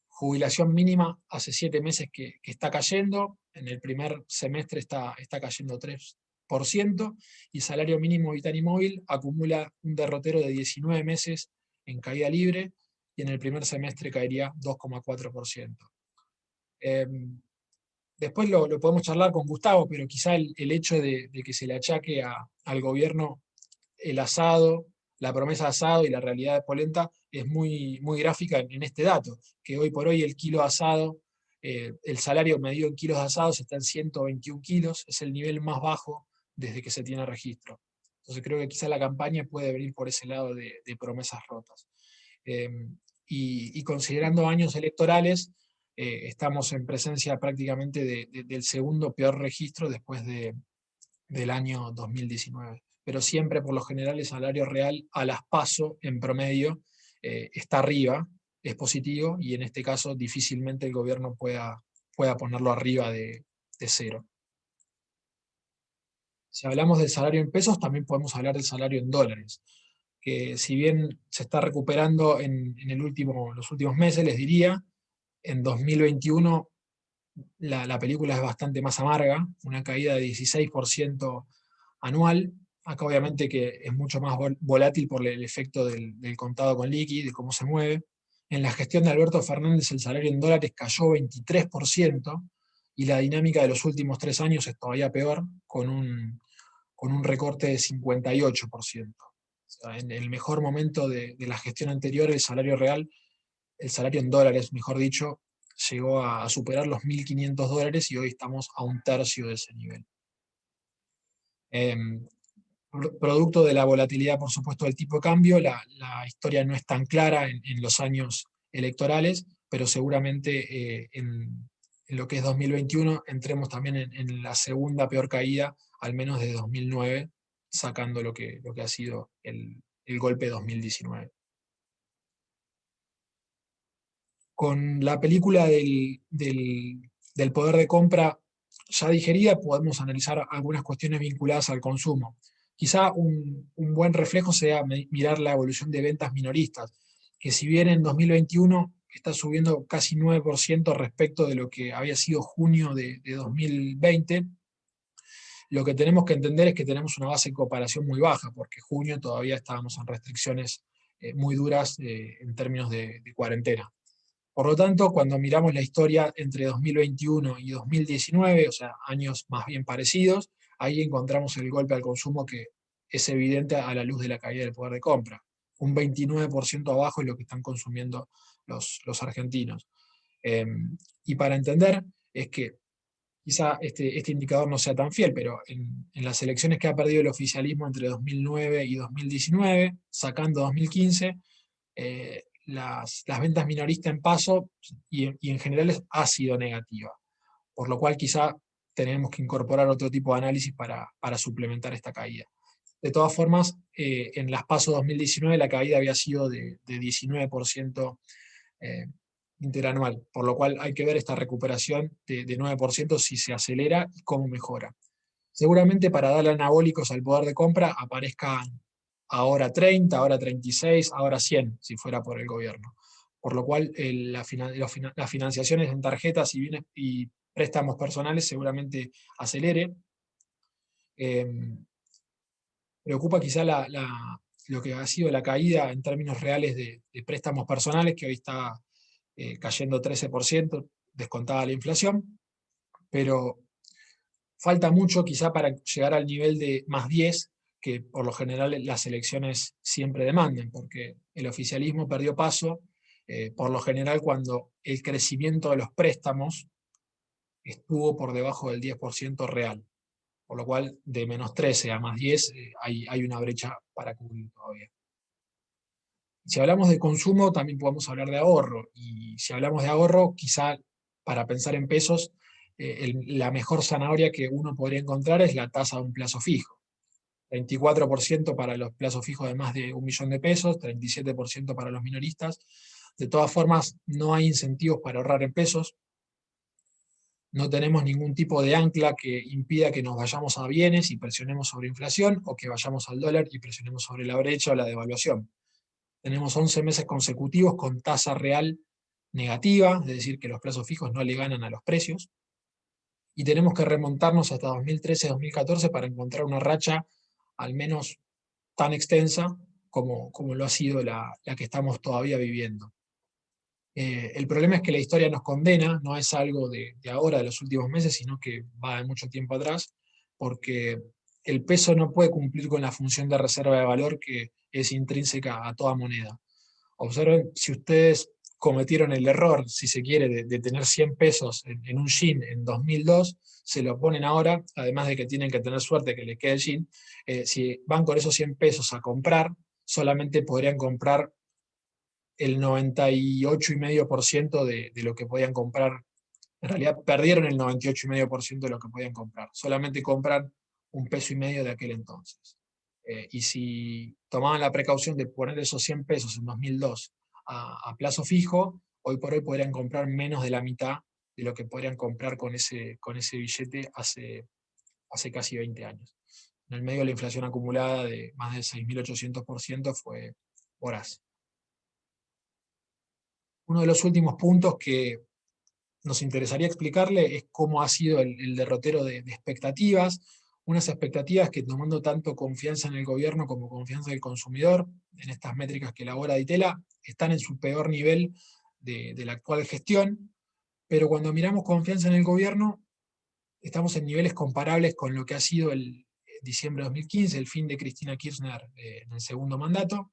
C: Jubilación mínima hace 7 meses que está cayendo, en el primer semestre está cayendo 3%, y salario mínimo vital y móvil acumula un derrotero de 19 meses en caída libre, y en el primer semestre caería 2,4%. Después lo podemos charlar con Gustavo, pero quizá el hecho de que se le achaque al gobierno el asado, la promesa de asado y la realidad de polenta es muy, muy gráfica en este dato, que hoy por hoy el kilo de asado, el salario medido en kilos de asados está en 121 kilos, es el nivel más bajo desde que se tiene registro. Entonces creo que quizá la campaña puede venir por ese lado de promesas rotas. Y considerando años electorales, estamos en presencia prácticamente del segundo peor registro después del año 2019. Pero siempre, por lo general, el salario real a las PASO, en promedio, está arriba, es positivo, y en este caso difícilmente el gobierno pueda ponerlo arriba de cero. Si hablamos del salario en pesos, también podemos hablar del salario en dólares, que si bien se está recuperando en los últimos meses, les diría, en 2021 la película es bastante más amarga, una caída de 16% anual. Acá obviamente que es mucho más volátil por el efecto del contado con liqui, de cómo se mueve. En la gestión de Alberto Fernández el salario en dólares cayó 23%, y la dinámica de los últimos 3 años es todavía peor, con un recorte de 58%. O sea, en el mejor momento de la gestión anterior, el salario real, el salario en dólares, mejor dicho, llegó a superar los $1.500 y hoy estamos a un tercio de ese nivel. Producto de la volatilidad, por supuesto, del tipo de cambio, la historia no es tan clara en los años electorales, pero seguramente en lo que es 2021 entremos también en la segunda peor caída, al menos de 2009, sacando lo que ha sido el golpe de 2019. Con la película del poder de compra ya digerida, podemos analizar algunas cuestiones vinculadas al consumo. Quizá un buen reflejo sea mirar la evolución de ventas minoristas, que si bien en 2021 está subiendo casi 9% respecto de lo que había sido junio de 2020, lo que tenemos que entender es que tenemos una base de comparación muy baja, porque junio todavía estábamos en restricciones muy duras en términos de cuarentena. Por lo tanto, cuando miramos la historia entre 2021 y 2019, o sea, años más bien parecidos, ahí encontramos el golpe al consumo que es evidente a la luz de la caída del poder de compra. Un 29% abajo es lo que están consumiendo los argentinos. Y para entender, es que quizá este indicador no sea tan fiel, pero en las elecciones que ha perdido el oficialismo entre 2009 y 2019, sacando 2015, las ventas minoristas en paso y en general ha sido negativa, por lo cual quizá tenemos que incorporar otro tipo de análisis para suplementar esta caída. De todas formas, en las PASO 2019 la caída había sido de 19% interanual, por lo cual hay que ver esta recuperación de 9% si se acelera y cómo mejora. Seguramente para darle anabólicos al poder de compra aparezcan ahora 30, ahora 36, ahora 100, si fuera por el gobierno. Por lo cual las financiaciones en tarjetas y bienes y préstamos personales seguramente acelere. Preocupa quizá lo que ha sido la caída en términos reales de préstamos personales, que hoy está cayendo 13%, descontada la inflación, pero falta mucho quizá para llegar al nivel de más 10, que por lo general las elecciones siempre demandan, porque el oficialismo perdió paso, por lo general cuando el crecimiento de los préstamos estuvo por debajo del 10% real, por lo cual de menos 13 a más 10 hay una brecha para cubrir todavía. Si hablamos de consumo, también podemos hablar de ahorro, y si hablamos de ahorro, quizá para pensar en pesos, la mejor zanahoria que uno podría encontrar es la tasa de un plazo fijo. 24% para los plazos fijos de más de $1.000.000, 37% para los minoristas. De todas formas, no hay incentivos para ahorrar en pesos. No tenemos ningún tipo de ancla que impida que nos vayamos a bienes y presionemos sobre inflación, o que vayamos al dólar y presionemos sobre la brecha o la devaluación. Tenemos 11 meses consecutivos con tasa real negativa, es decir, que los plazos fijos no le ganan a los precios, y tenemos que remontarnos hasta 2013-2014 para encontrar una racha al menos tan extensa como lo ha sido la que estamos todavía viviendo. El problema es que la historia nos condena, no es algo de ahora, de los últimos meses, sino que va de mucho tiempo atrás, porque el peso no puede cumplir con la función de reserva de valor que es intrínseca a toda moneda. Observen, si ustedes cometieron el error, si se quiere, de tener 100 pesos en un jean en 2002, se lo ponen ahora, además de que tienen que tener suerte que les quede el jean, si van con esos 100 pesos a comprar, solamente podrían comprar el 98,5% de lo que podían comprar. En realidad perdieron el 98,5% de lo que podían comprar. Solamente compran $1,50 de aquel entonces. Y si tomaban la precaución de poner esos 100 pesos en 2002 a plazo fijo, hoy por hoy podrían comprar menos de la mitad de lo que podrían comprar con ese billete hace casi 20 años. En el medio, la inflación acumulada de más de 6.800% fue voraz. Uno de los últimos puntos que nos interesaría explicarle es cómo ha sido el derrotero de expectativas, unas expectativas que, tomando tanto confianza en el gobierno como confianza del consumidor, en estas métricas que elabora Ditela, están en su peor nivel de la actual gestión, pero cuando miramos confianza en el gobierno, estamos en niveles comparables con lo que ha sido el diciembre de 2015, el fin de Cristina Kirchner en el segundo mandato,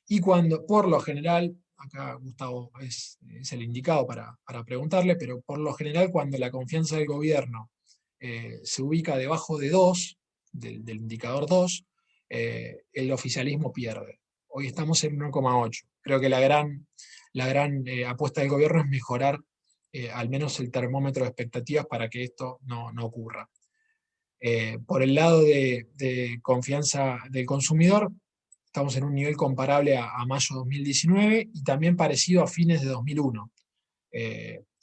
C: y cuando, por lo general, acá Gustavo es el indicado para preguntarle, pero por lo general cuando la confianza del gobierno se ubica debajo de 2, del indicador 2, el oficialismo pierde. Hoy estamos en 1,8. Creo que la gran apuesta del gobierno es mejorar al menos el termómetro de expectativas para que esto no ocurra. Por el lado de confianza del consumidor, estamos en un nivel comparable a mayo de 2019 y también parecido a fines de 2001.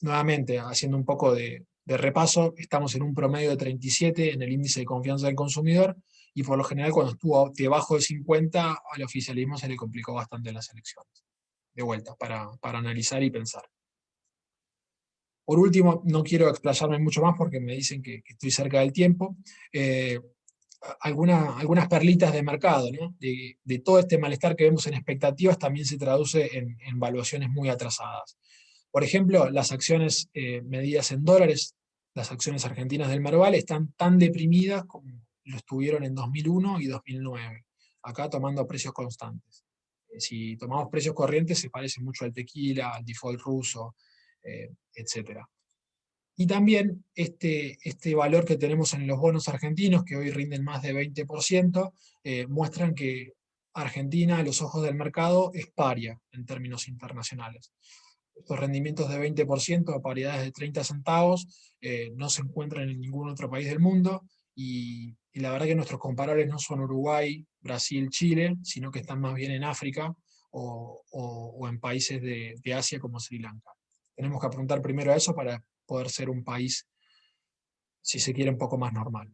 C: Nuevamente, haciendo un poco de repaso, estamos en un promedio de 37 en el índice de confianza del consumidor, y por lo general cuando estuvo debajo de 50 al oficialismo se le complicó bastante las elecciones. De vuelta, para analizar y pensar. Por último, no quiero explayarme mucho más porque me dicen que estoy cerca del tiempo. Algunas perlitas de mercado, ¿no? De todo este malestar que vemos en expectativas también se traduce en valuaciones muy atrasadas. Por ejemplo, las acciones medidas en dólares, las acciones argentinas del Merval, están tan deprimidas como lo estuvieron en 2001 y 2009, acá tomando precios constantes. Si tomamos precios corrientes se parece mucho al tequila, al default ruso, etc. Y también este valor que tenemos en los bonos argentinos, que hoy rinden más de 20%, muestran que Argentina, a los ojos del mercado, es paria en términos internacionales. Estos rendimientos de 20% a paridades de 30 centavos no se encuentran en ningún otro país del mundo, y la verdad que nuestros comparables no son Uruguay, Brasil, Chile, sino que están más bien en África o en países de Asia como Sri Lanka. Tenemos que apuntar primero a eso para poder ser un país, si se quiere, un poco más normal.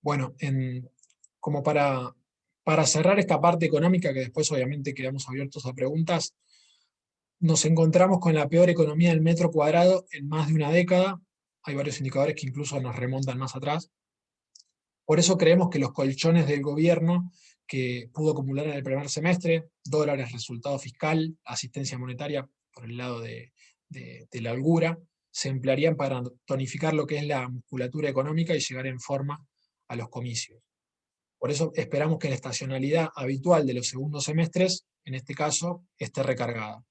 C: Bueno, como para cerrar esta parte económica, que después obviamente quedamos abiertos a preguntas, nos encontramos con la peor economía del metro cuadrado en más de una década. Hay varios indicadores que incluso nos remontan más atrás. Por eso creemos que los colchones del gobierno que pudo acumular en el primer semestre, dólares, resultado fiscal, asistencia monetaria por el lado de la holgura, se emplearían para tonificar lo que es la musculatura económica y llegar en forma a los comicios. Por eso esperamos que la estacionalidad habitual de los segundos semestres, en este caso, esté recargada.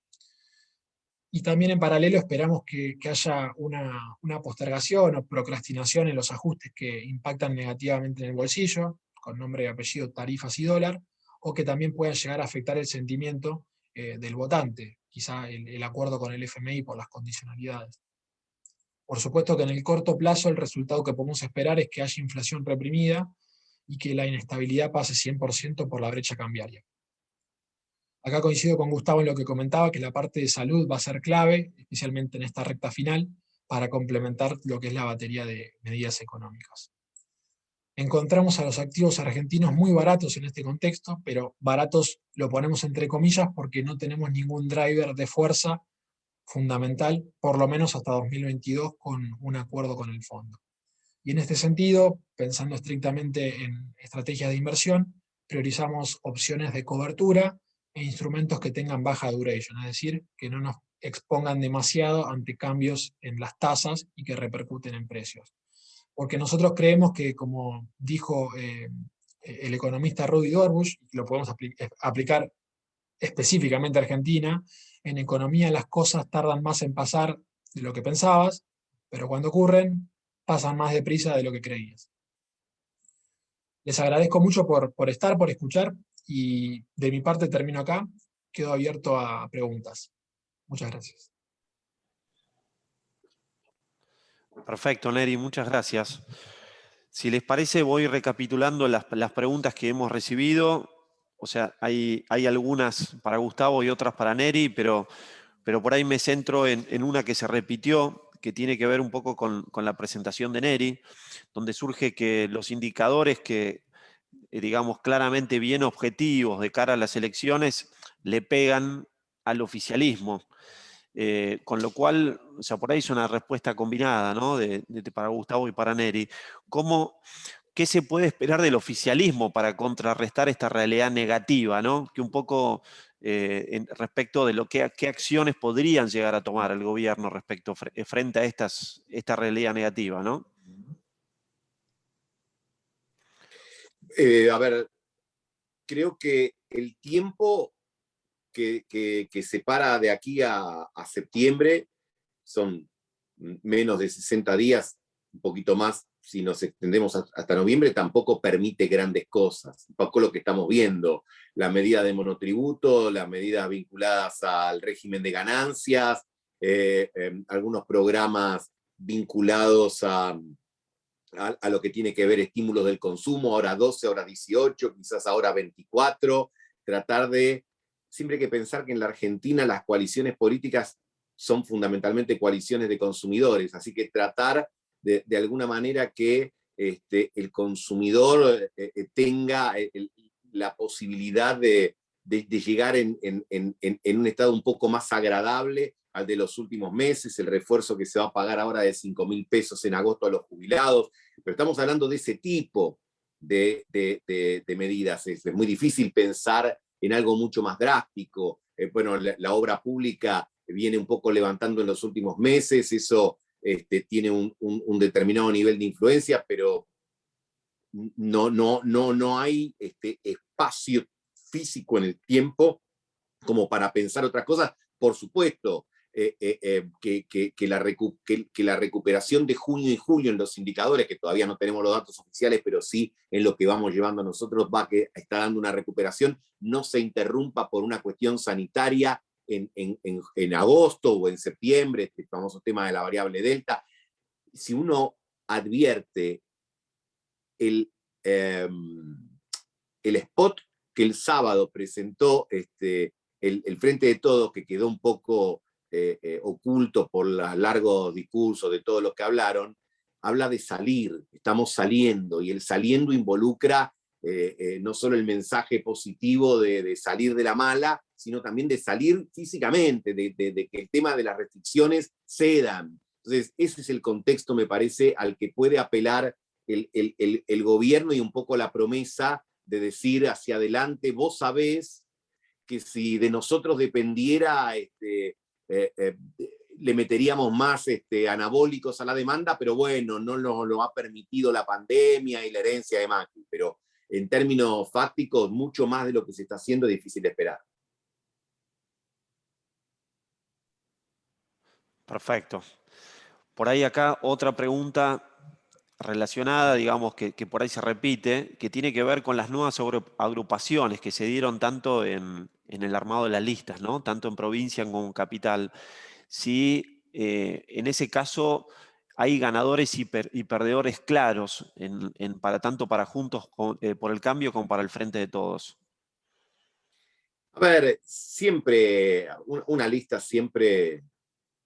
C: Y también en paralelo esperamos que haya una postergación o procrastinación en los ajustes que impactan negativamente en el bolsillo, con nombre y apellido, tarifas y dólar, o que también puedan llegar a afectar el sentimiento del votante, quizá el acuerdo con el FMI por las condicionalidades. Por supuesto que en el corto plazo el resultado que podemos esperar es que haya inflación reprimida y que la inestabilidad pase 100% por la brecha cambiaria. Acá coincido con Gustavo en lo que comentaba, que la parte de salud va a ser clave, especialmente en esta recta final, para complementar lo que es la batería de medidas económicas. Encontramos a los activos argentinos muy baratos en este contexto, pero baratos lo ponemos entre comillas porque no tenemos ningún driver de fuerza fundamental, por lo menos hasta 2022, con un acuerdo con el fondo. Y en este sentido, pensando estrictamente en estrategias de inversión, priorizamos opciones de cobertura e instrumentos que tengan baja duration, es decir, que no nos expongan demasiado ante cambios en las tasas y que repercuten en precios. Porque nosotros creemos que, como dijo el economista Rudy Dorbush, y lo podemos aplicar específicamente a Argentina, en economía las cosas tardan más en pasar de lo que pensabas, pero cuando ocurren, pasan más deprisa de lo que creías. Les agradezco mucho por estar, por escuchar, y de mi parte termino acá. Quedo abierto a preguntas. Muchas gracias.
A: Perfecto, Neri, muchas gracias. Si les parece, voy recapitulando las preguntas que hemos recibido. O sea, hay algunas para Gustavo y otras para Neri, pero por ahí me centro en una que se repitió, que tiene que ver un poco con la presentación de Neri, donde surge que los indicadores que, digamos, claramente bien objetivos de cara a las elecciones, le pegan al oficialismo. Con lo cual, o sea, por ahí es una respuesta combinada, ¿no? Para Gustavo y para Neri. ¿Qué se puede esperar del oficialismo para contrarrestar esta realidad negativa, ¿no? Que un poco respecto de qué acciones podrían llegar a tomar el gobierno frente a esta realidad negativa, ¿no?
B: A ver, creo que el tiempo que separa de aquí a septiembre son menos de 60 días, un poquito más si nos extendemos hasta noviembre, tampoco permite grandes cosas. Un poco lo que estamos viendo, la medida de monotributo, las medidas vinculadas al régimen de ganancias, algunos programas vinculados a lo que tiene que ver estímulos del consumo, ahora 12, ahora 18, quizás ahora 24, tratar de, siempre hay que pensar que en la Argentina las coaliciones políticas son fundamentalmente coaliciones de consumidores, así que tratar de alguna manera que el consumidor tenga la posibilidad de llegar en un estado un poco más agradable al de los últimos meses, el refuerzo que se va a pagar ahora de 5.000 pesos en agosto a los jubilados, pero estamos hablando de ese tipo de medidas. Es muy difícil pensar en algo mucho más drástico. Bueno, la obra pública viene un poco levantando en los últimos meses, eso tiene un determinado nivel de influencia, pero no hay espacio físico en el tiempo como para pensar otras cosas. Por supuesto, que la recuperación de junio y julio en los indicadores, que todavía no tenemos los datos oficiales, pero sí en lo que vamos llevando nosotros, está dando una recuperación, no se interrumpa por una cuestión sanitaria en agosto o en septiembre, este famoso tema de la variable delta. Si uno advierte el spot que el sábado presentó el Frente de Todos, que quedó un poco oculto por los largos discursos de todos los que hablaron, habla de salir, estamos saliendo, y el saliendo involucra no solo el mensaje positivo de salir de la mala, sino también de salir físicamente, de que el tema de las restricciones cedan. Entonces, ese es el contexto, me parece, al que puede apelar el gobierno, y un poco la promesa de decir hacia adelante: vos sabés que si de nosotros dependiera, le meteríamos más anabólicos a la demanda, pero bueno, no lo ha permitido la pandemia y la herencia de Macri, pero en términos fácticos, mucho más de lo que se está haciendo es difícil de esperar.
A: Perfecto. Por ahí acá otra pregunta relacionada, digamos, que por ahí se repite, que tiene que ver con las nuevas agrupaciones que se dieron tanto en el armado de las listas, ¿no? Tanto en provincia como en capital. Si en ese caso hay ganadores y perdedores claros, tanto para Juntos por el Cambio como para el Frente de Todos.
B: A ver, siempre, una lista siempre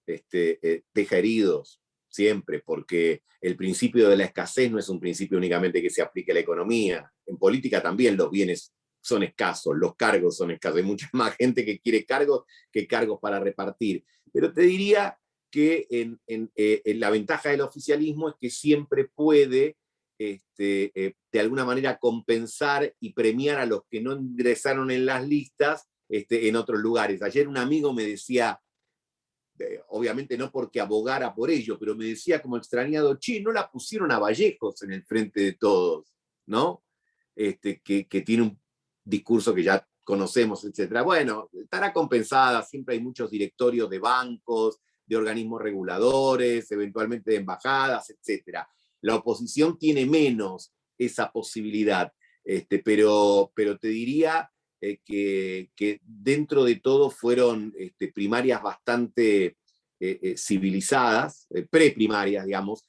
B: deja heridos, siempre, porque el principio de la escasez no es un principio únicamente que se aplique a la economía. En política también los bienes son escasos, los cargos son escasos. Hay mucha más gente que quiere cargos que cargos para repartir. Pero te diría que en la ventaja del oficialismo es que siempre puede de alguna manera compensar y premiar a los que no ingresaron en las listas en otros lugares. Ayer un amigo me decía, obviamente no porque abogara por ello, pero me decía como extrañado: che, no la pusieron a Vallejos en el Frente de Todos, ¿no? Que tiene un discurso que ya conocemos, etcétera. Bueno, estará compensada, siempre hay muchos directorios de bancos, de organismos reguladores, eventualmente de embajadas, etcétera. La oposición tiene menos esa posibilidad, pero te diría que dentro de todo fueron primarias bastante civilizadas, preprimarias, digamos,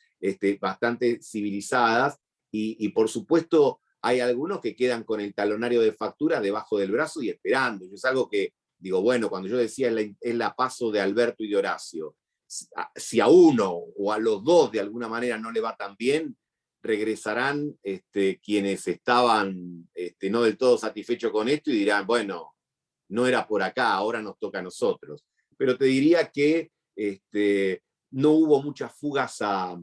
B: bastante civilizadas, y por supuesto hay algunos que quedan con el talonario de factura debajo del brazo y esperando. Y es algo que digo, bueno, cuando yo decía es la paso de Alberto y de Horacio, si a uno o a los dos de alguna manera no le va tan bien, regresarán quienes estaban no del todo satisfechos con esto y dirán, bueno, no era por acá, ahora nos toca a nosotros. pero te diría que no hubo muchas fugas a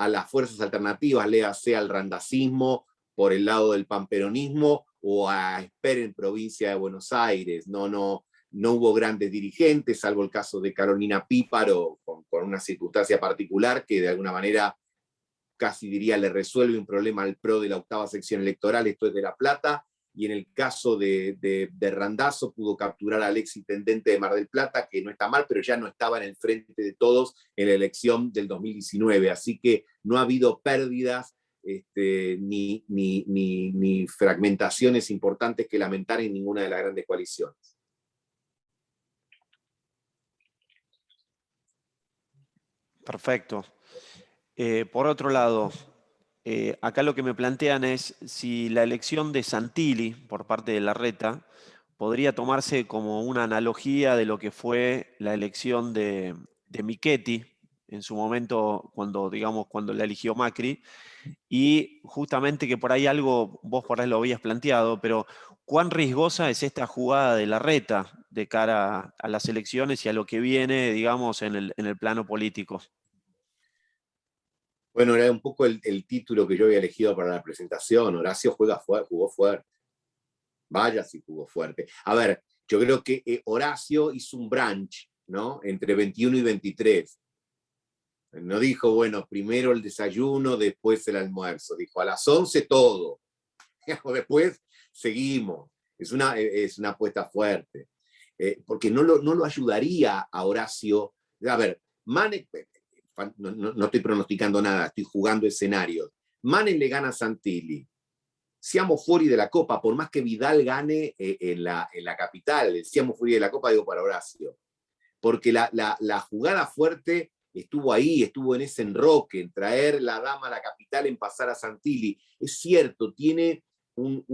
B: las fuerzas alternativas, léase al randacismo por el lado del panperonismo o a Esper en provincia de Buenos Aires. No hubo grandes dirigentes, salvo el caso de Carolina Píparo, con una circunstancia particular que de alguna manera casi diría le resuelve un problema al PRO de la 8ª sección electoral, esto es de La Plata, y en el caso de Randazzo pudo capturar al ex intendente de Mar del Plata, que no está mal, pero ya no estaba en el frente de todos en la elección del 2019, así que no ha habido pérdidas ni fragmentaciones importantes que lamentar en ninguna de las grandes coaliciones.
A: Perfecto. Por otro lado, acá lo que me plantean es si la elección de Santilli por parte de Larreta podría tomarse como una analogía de lo que fue la elección de Michetti en su momento cuando la eligió Macri, y justamente que por ahí algo, vos por ahí lo habías planteado, pero ¿cuán riesgosa es esta jugada de Larreta de cara a las elecciones y a lo que viene, digamos, en el plano político?
B: Bueno, era un poco el título que yo había elegido para la presentación. Horacio jugó fuerte. Vaya si jugó fuerte. A ver, yo creo que Horacio hizo un brunch, ¿no? Entre 21 y 23. No dijo, bueno, primero el desayuno, después el almuerzo. Dijo, a las 11 todo. Después seguimos. Es una apuesta fuerte. Porque no lo ayudaría a Horacio. A ver, Manes, no estoy pronosticando nada, estoy jugando escenarios. Manes le gana a Santilli. Siamo fuori de la Copa, por más que Vidal gane en la capital, Siamo fuori de la Copa, digo para Horacio. Porque la jugada fuerte estuvo ahí, estuvo en ese enroque, en traer la dama a la capital, en pasar a Santilli. Es cierto, tiene un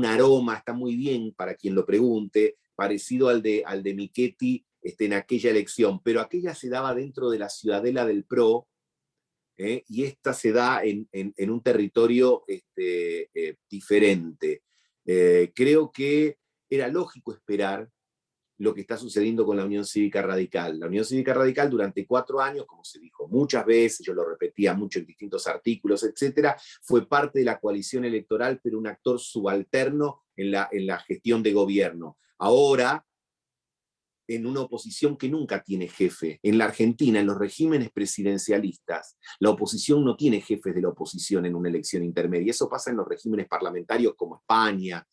B: aroma, está muy bien para quien lo pregunte, parecido al de Michetti en aquella elección, pero aquella se daba dentro de la ciudadela del PRO, y esta se da en un territorio diferente. Creo que era lógico esperar lo que está sucediendo con la Unión Cívica Radical. La Unión Cívica Radical durante 4 años, como se dijo muchas veces, yo lo repetía mucho en distintos artículos, etcétera, fue parte de la coalición electoral, pero un actor subalterno en la gestión de gobierno. Ahora, en una oposición que nunca tiene jefe. En la Argentina, en los regímenes presidencialistas, la oposición no tiene jefes de la oposición en una elección intermedia. Eso pasa en los regímenes parlamentarios como España,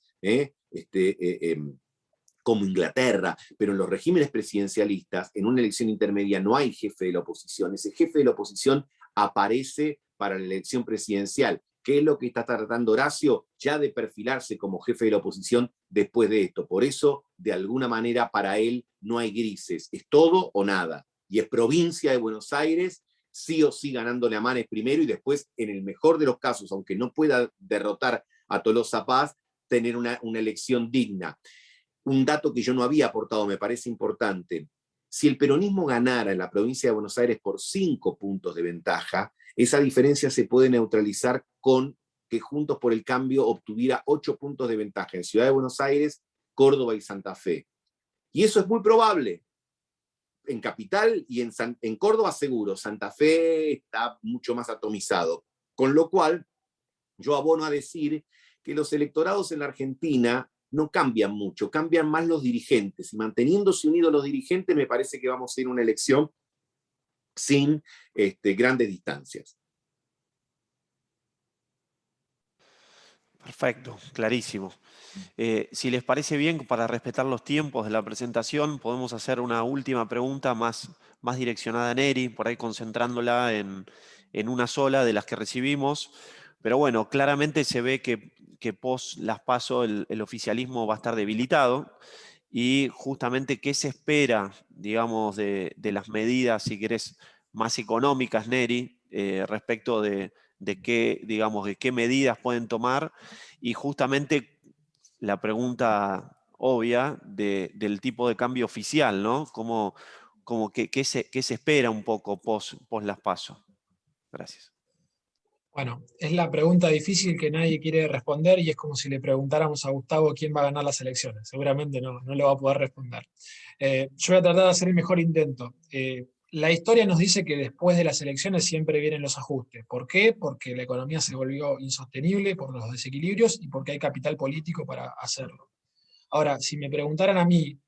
B: como Inglaterra, pero en los regímenes presidencialistas, en una elección intermedia no hay jefe de la oposición. Ese jefe de la oposición aparece para la elección presidencial. ¿Qué es lo que está tratando Horacio? Ya de perfilarse como jefe de la oposición después de esto. Por eso, de alguna manera, para él no hay grises. Es todo o nada. Y es provincia de Buenos Aires, sí o sí ganándole a Manes primero y después, en el mejor de los casos, aunque no pueda derrotar a Tolosa Paz, tener una elección digna. Un dato que yo no había aportado, me parece importante. Si el peronismo ganara en la provincia de Buenos Aires por 5 puntos de ventaja, esa diferencia se puede neutralizar con que Juntos por el Cambio obtuviera 8 puntos de ventaja en Ciudad de Buenos Aires, Córdoba y Santa Fe. Y eso es muy probable. En Capital y en Córdoba seguro, Santa Fe está mucho más atomizado. Con lo cual, yo abono a decir que los electorados en la Argentina no cambian mucho, cambian más los dirigentes. Y manteniéndose unidos los dirigentes, me parece que vamos a ir a una elección sin grandes distancias.
A: Perfecto, clarísimo. Si les parece bien, para respetar los tiempos de la presentación, podemos hacer una última pregunta más direccionada a Neri, por ahí concentrándola en una sola de las que recibimos. Pero bueno, claramente se ve que post las PASO el oficialismo va a estar debilitado. Y justamente, ¿qué se espera, digamos, de las medidas, si querés, más económicas, Neri, respecto de qué, digamos, de qué medidas pueden tomar? Y justamente la pregunta obvia del tipo de cambio oficial, ¿no? ¿Qué se espera un poco post las PASO? Gracias.
C: Bueno, es la pregunta difícil que nadie quiere responder y es como si le preguntáramos a Gustavo quién va a ganar las elecciones. Seguramente no lo va a poder responder. Yo voy a tratar de hacer el mejor intento. La historia nos dice que después de las elecciones siempre vienen los ajustes. ¿Por qué? Porque la economía se volvió insostenible por los desequilibrios y porque hay capital político para hacerlo. Ahora, si me preguntaran a mí,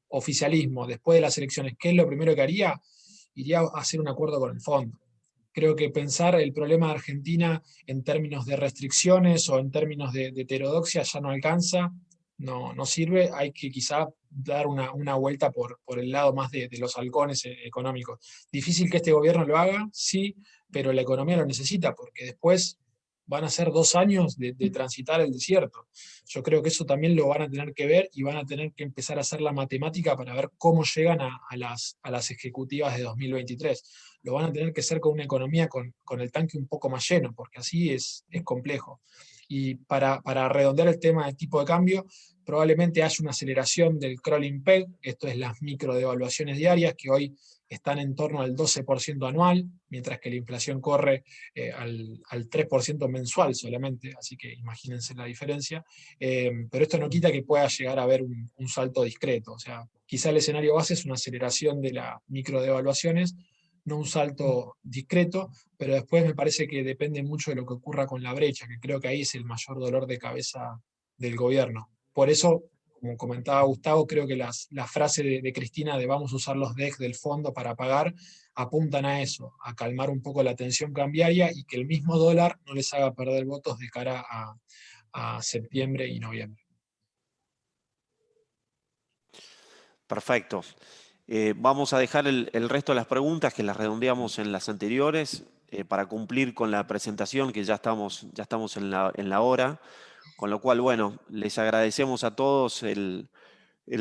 C: oficialismo, después de las elecciones, ¿qué es lo primero que haría? Iría a hacer un acuerdo con el fondo. Creo que pensar el problema de Argentina en términos de restricciones o en términos de heterodoxia ya no alcanza, no sirve, hay que quizá dar una vuelta por el lado más de los halcones económicos. Difícil que este gobierno lo haga, sí, pero la economía lo necesita, porque después van a ser 2 años de transitar el desierto. Yo creo que eso también lo van a tener que ver y van a tener que empezar a hacer la matemática para ver cómo llegan a las ejecutivas de 2023. Lo van a tener que hacer con una economía con el tanque un poco más lleno, porque así es complejo. Y para redondear el tema del tipo de cambio, probablemente haya una aceleración del crawling peg, esto es las micro devaluaciones diarias, que hoy están en torno al 12% anual, mientras que la inflación corre al 3% mensual solamente, así que imagínense la diferencia. Pero esto no quita que pueda llegar a haber un salto discreto, o sea, quizá el escenario base es una aceleración de las micro devaluaciones, no un salto discreto, pero después me parece que depende mucho de lo que ocurra con la brecha, que creo que ahí es el mayor dolor de cabeza del gobierno. Por eso, como comentaba Gustavo, creo que la frase de Cristina de vamos a usar los DEX del fondo para pagar, apuntan a eso, a calmar un poco la tensión cambiaria y que el mismo dólar no les haga perder votos de cara a septiembre y noviembre.
A: Perfecto. Vamos a dejar el resto de las preguntas que las redondeamos en las anteriores para cumplir con la presentación que ya estamos en la hora. Con lo cual, bueno, les agradecemos a todos el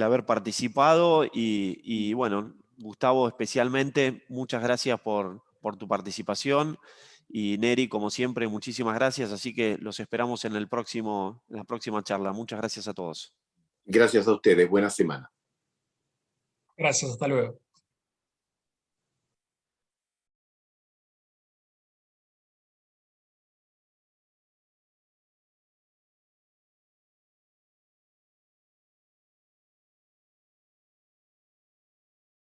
A: haber participado y, bueno, Gustavo especialmente, muchas gracias por tu participación y Neri, como siempre, muchísimas gracias. Así que los esperamos en la próxima charla. Muchas gracias a todos.
B: Gracias a ustedes, buena semana.
C: Gracias, hasta luego.